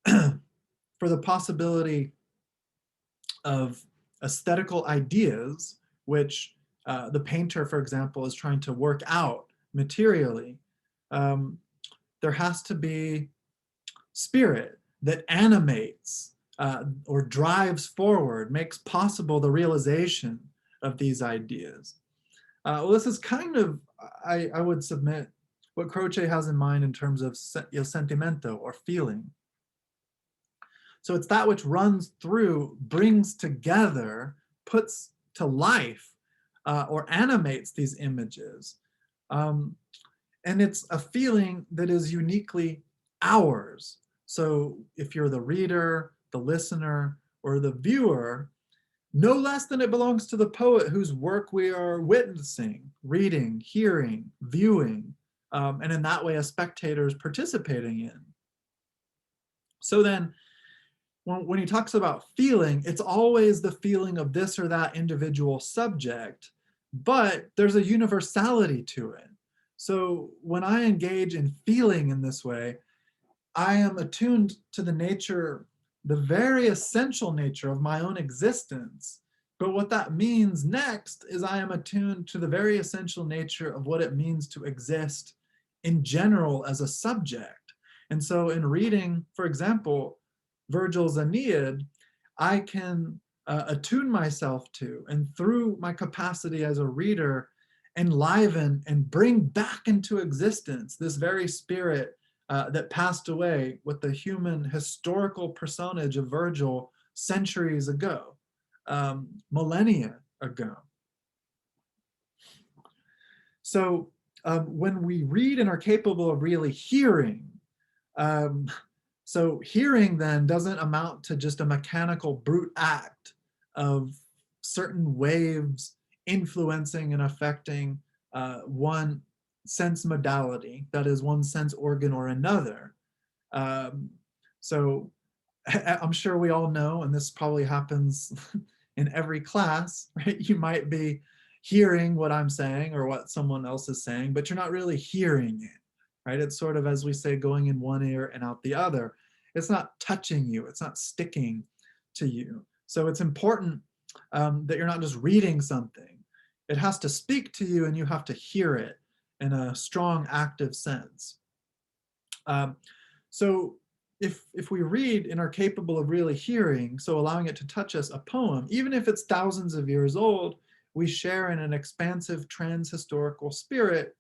the possibility of aesthetical ideas, which the painter, for example, is trying to work out materially, there has to be spirit that animates or drives forward, makes possible the realization of these ideas. Well, this is kind of, I would submit, what Croce has in mind in terms of il sentimento, or feeling. So it's that which runs through, brings together, puts to life, or animates these images. And it's a feeling that is uniquely ours. So if you're the reader, the listener, or the viewer, no less than it belongs to the poet whose work we are witnessing, reading, hearing, viewing, and in that way a spectator is participating in. So then, when he talks about feeling, it's always the feeling of this or that individual subject, but there's a universality to it. So when I engage in feeling in this way, I am attuned to the nature, the very essential nature of my own existence. But what that means next is I am attuned to the very essential nature of what it means to exist in general as a subject. And so in reading, for example, Virgil's Aeneid, I can attune myself to, and through my capacity as a reader, enliven and bring back into existence this very spirit that passed away with the human historical personage of Virgil centuries ago, millennia ago. So when we read and are capable of really hearing, so hearing then doesn't amount to just a mechanical brute act of certain waves influencing and affecting one sense modality, that is one sense organ or another. So I'm sure we all know, and this probably happens in every class, right? You might be hearing what I'm saying or what someone else is saying, but you're not really hearing it, right? It's sort of, as we say, going in one ear and out the other. It's not touching you, it's not sticking to you. So it's important that you're not just reading something. It has to speak to you and you have to hear it in a strong, active sense. So if we read and are capable of really hearing, so allowing it to touch us, a poem, even if it's thousands of years old, we share in an expansive trans-historical spirit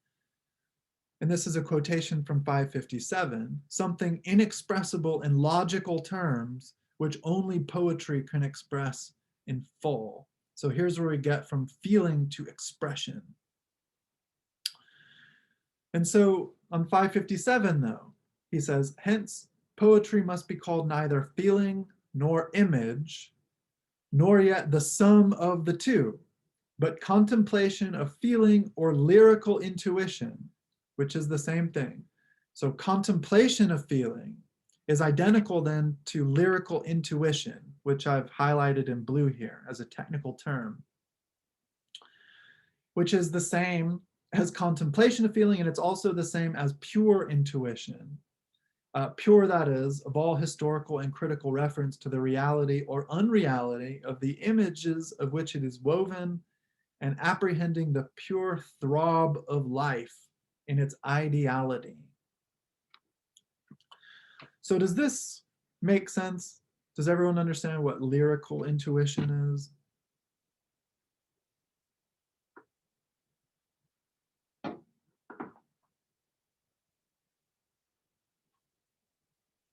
and this is a quotation from 557, something inexpressible in logical terms, which only poetry can express in full. So here's where we get from feeling to expression. And so on 557, though, he says, hence, poetry must be called neither feeling nor image, nor yet the sum of the two, but contemplation of feeling or lyrical intuition, which is the same thing. So contemplation of feeling is identical then to lyrical intuition, which I've highlighted in blue here as a technical term, which is the same as contemplation of feeling, and it's also the same as pure intuition. Pure, that is, of all historical and critical reference to the reality or unreality of the images of which it is woven, and apprehending the pure throb of life in its ideality. So does this make sense? Does everyone understand what lyrical intuition is?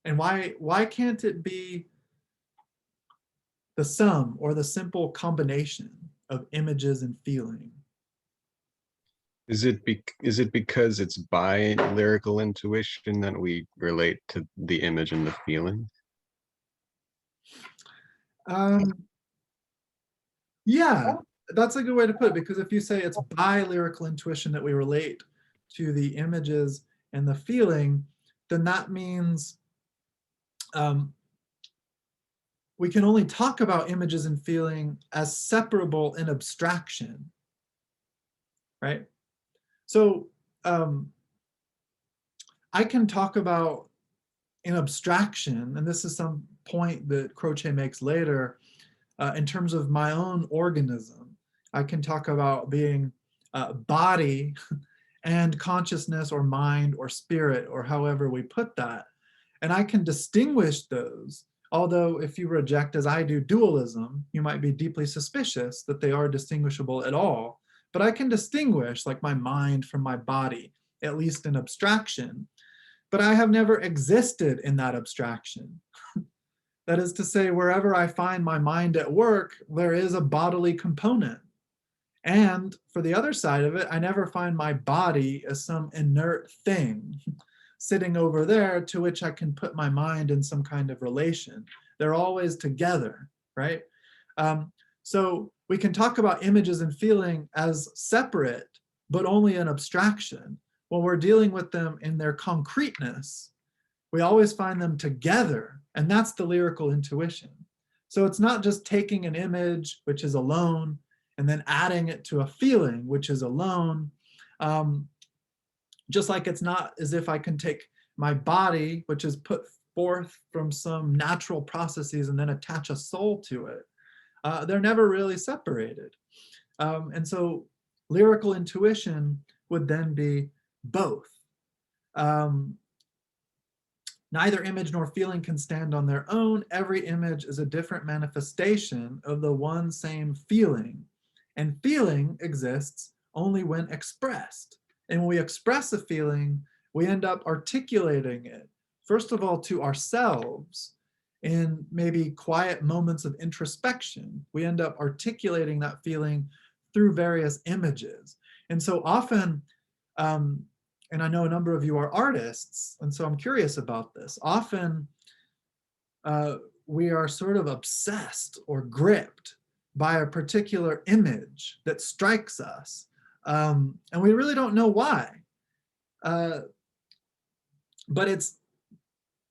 And why can't it be the sum or the simple combination of images and feeling? Is it because it's by lyrical intuition that we relate to the image and the feeling? Yeah, that's a good way to put it, because if you say it's by lyrical intuition that we relate to the images and the feeling, then that means we can only talk about images and feeling as separable in abstraction, right? So I can talk about in abstraction, and this is some point that Croce makes later, in terms of my own organism. I can talk about being body and consciousness or mind or spirit, or however we put that. And I can distinguish those, although if you reject, as I do, dualism, you might be deeply suspicious that they are distinguishable at all. But I can distinguish like my mind from my body, at least in abstraction. But I have never existed in that abstraction. That is to say, wherever I find my mind at work, there is a bodily component. And for the other side of it, I never find my body as some inert thing sitting over there to which I can put my mind in some kind of relation. They're always together, right? So we can talk about images and feeling as separate, but only in abstraction. When we're dealing with them in their concreteness, we always find them together, and that's the lyrical intuition. So it's not just taking an image, which is alone, and then adding it to a feeling, which is alone. Just like it's not as if I can take my body, which is put forth from some natural processes, and then attach a soul to it. They're never really separated. And so lyrical intuition would then be both. Neither image nor feeling can stand on their own. Every image is a different manifestation of the one same feeling. And feeling exists only when expressed. And when we express a feeling, we end up articulating it, first of all, to ourselves in maybe quiet moments of introspection. We end up articulating that feeling through various images. And so often, and I know a number of you are artists, and so I'm curious about this. Often we are sort of obsessed or gripped by a particular image that strikes us, and we really don't know why. But it's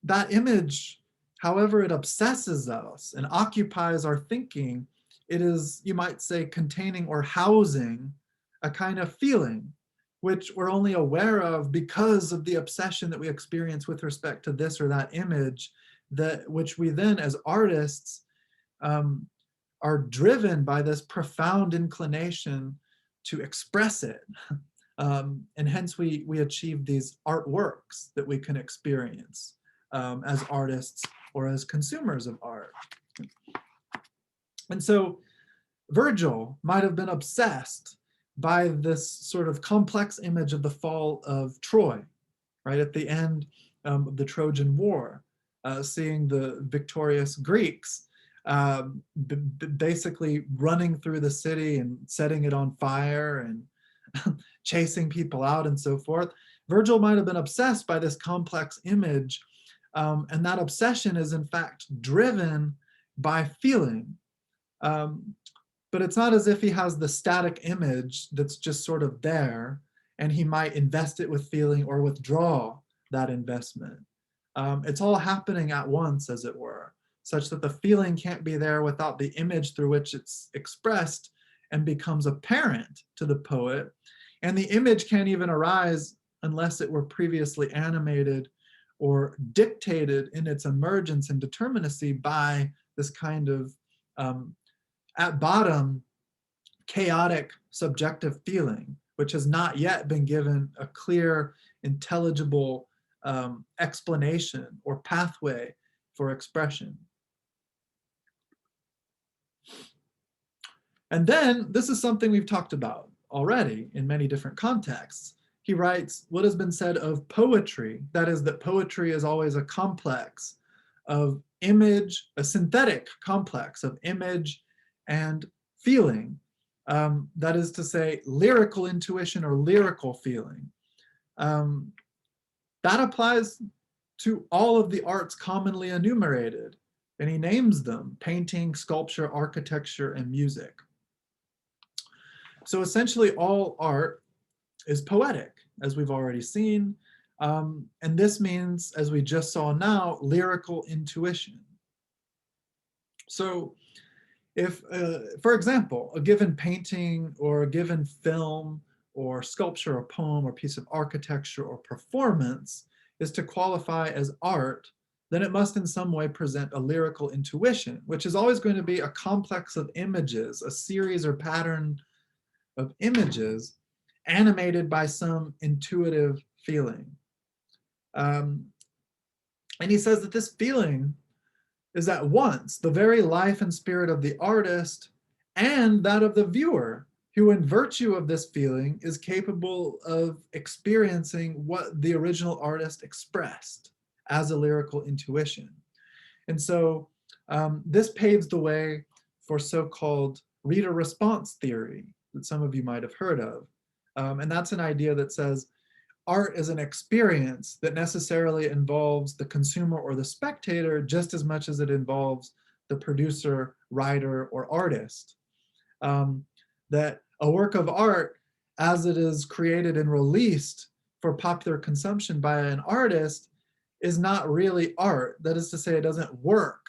that image, however it obsesses us and occupies our thinking, it is, you might say, containing or housing a kind of feeling, which we're only aware of because of the obsession that we experience with respect to this or that image, that which we then as artists are driven by this profound inclination to express it. And hence we achieve these artworks that we can experience as artists or as consumers of art. And so Virgil might have been obsessed by this sort of complex image of the fall of Troy, right at the end of the Trojan War, seeing the victorious Greeks basically running through the city and setting it on fire and chasing people out and so forth. Virgil might have been obsessed by this complex image, and that obsession is in fact driven by feeling. But it's not as if he has the static image that's just sort of there, and he might invest it with feeling or withdraw that investment. It's all happening at once, as it were, such that the feeling can't be there without the image through which it's expressed and becomes apparent to the poet. And the image can't even arise unless it were previously animated or dictated in its emergence and determinacy by this kind of, at bottom, chaotic subjective feeling, which has not yet been given a clear, intelligible explanation or pathway for expression. And then this is something we've talked about already in many different contexts. He writes what has been said of poetry, that is, that poetry is always a complex of image, a synthetic complex of image and feeling. That is to say, lyrical intuition or lyrical feeling. That applies to all of the arts commonly enumerated, and he names them: painting, sculpture, architecture, and music. So essentially all art is poetic, as we've already seen. And this means, as we just saw now, lyrical intuition. So if, for example, a given painting or a given film or sculpture or poem or piece of architecture or performance is to qualify as art, then it must in some way present a lyrical intuition, which is always going to be a complex of images, a series or pattern of images animated by some intuitive feeling. And he says that this feeling is at once the very life and spirit of the artist and that of the viewer, who in virtue of this feeling is capable of experiencing what the original artist expressed as a lyrical intuition. And so this paves the way for so-called reader response theory that some of you might have heard of. And that's an idea that says art is an experience that necessarily involves the consumer or the spectator just as much as it involves the producer, writer, or artist. That a work of art, as it is created and released for popular consumption by an artist, is not really art. That is to say, it doesn't work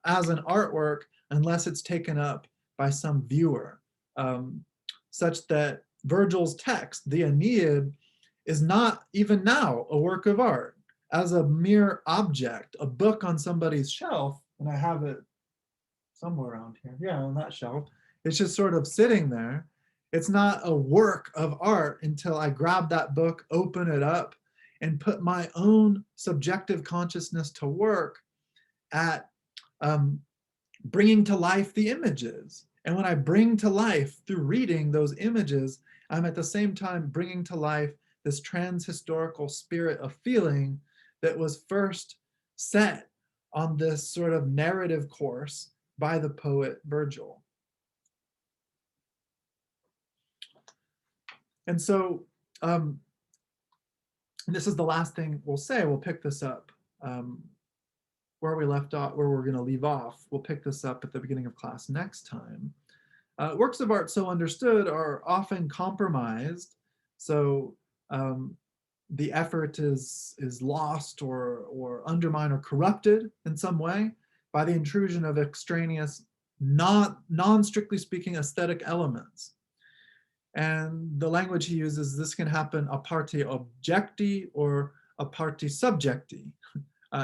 as an artwork unless it's taken up by some viewer. Such that Virgil's text, the Aeneid, is not even now a work of art. As a mere object, a book on somebody's shelf, and I have it somewhere around here, yeah, on that shelf, it's just sort of sitting there. It's not a work of art until I grab that book, open it up, and put my own subjective consciousness to work at bringing to life the images. And when I bring to life through reading those images, I'm at the same time bringing to life this trans-historical spirit of feeling that was first set on this sort of narrative course by the poet Virgil. And so this is the last thing we'll say. We'll pick this up where we left off, where we're going to leave off. We'll pick this up at the beginning of class next time. Works of art so understood are often compromised. So the effort is lost or undermined or corrupted in some way by the intrusion of extraneous, non-strictly speaking aesthetic elements. And the language he uses, this can happen a parte objecti or a parte subjecti,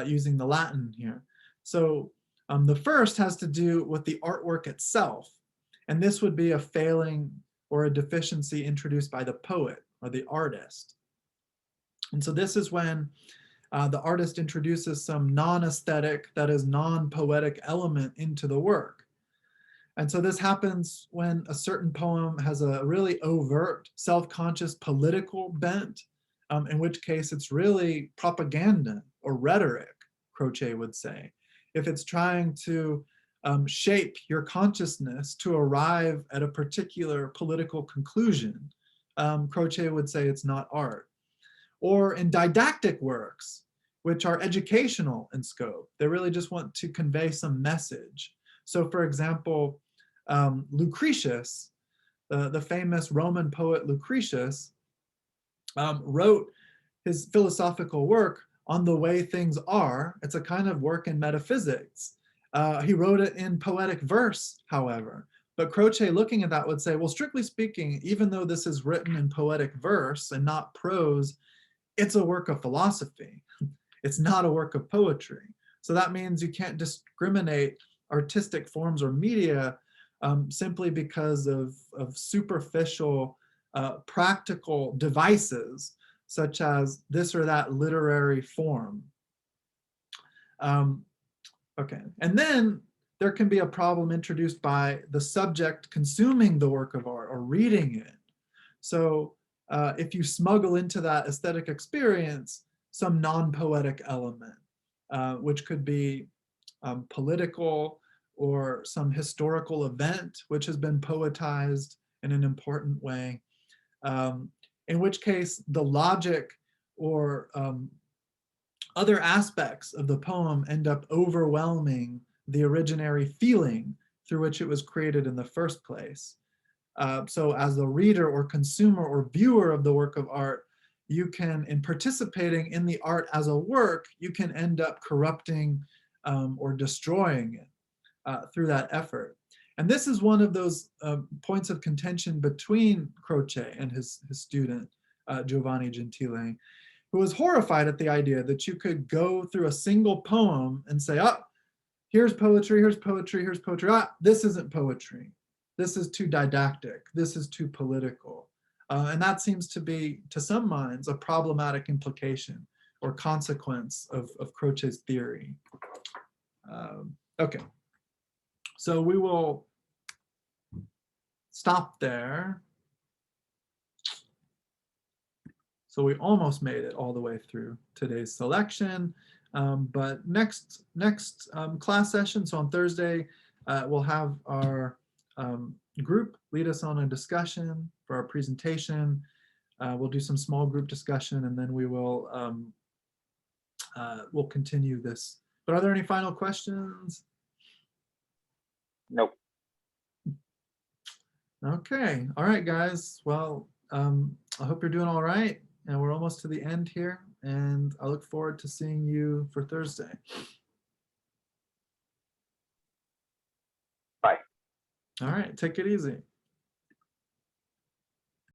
using the Latin here. So the first has to do with the artwork itself. And this would be a failing or a deficiency introduced by the poet or the artist. And so this is when the artist introduces some non-aesthetic, that is non-poetic element into the work. And so this happens when a certain poem has a really overt, self-conscious political bent, in which case it's really propaganda or rhetoric, Croce would say. If it's trying to shape your consciousness to arrive at a particular political conclusion, Croce would say it's not art. Or in didactic works, which are educational in scope, they really just want to convey some message. So for example, Lucretius, the famous Roman poet Lucretius, wrote his philosophical work on the way things are. It's a kind of work in metaphysics. He wrote it in poetic verse, however. But Croce, looking at that, would say, well, strictly speaking, even though this is written in poetic verse and not prose, it's a work of philosophy. It's not a work of poetry. So that means you can't discriminate artistic forms or media simply because of superficial practical devices, such as this or that literary form. Okay, and then there can be a problem introduced by the subject consuming the work of art or reading it. So if you smuggle into that aesthetic experience some non-poetic element, which could be political or some historical event which has been poetized in an important way, in which case the logic or other aspects of the poem end up overwhelming the originary feeling through which it was created in the first place. So as a reader or consumer or viewer of the work of art, you can, in participating in the art as a work, you can end up corrupting or destroying it through that effort. And this is one of those points of contention between Croce and his student, Giovanni Gentile, who was horrified at the idea that you could go through a single poem and say, oh, here's poetry, here's poetry, here's poetry. Ah, this isn't poetry. This is too didactic. This is too political. And that seems to be, to some minds, a problematic implication or consequence of Croce's theory. Okay, so we will stop there. So we almost made it all the way through today's selection. But next class session, so on Thursday, we'll have our group lead us on a discussion for our presentation. We'll do some small group discussion, and then we will we'll continue this. But are there any final questions? Nope. Okay, all right, guys. Well, I hope you're doing all right, and we're almost to the end here, and I look forward to seeing you for Thursday. Bye. All right, take it easy.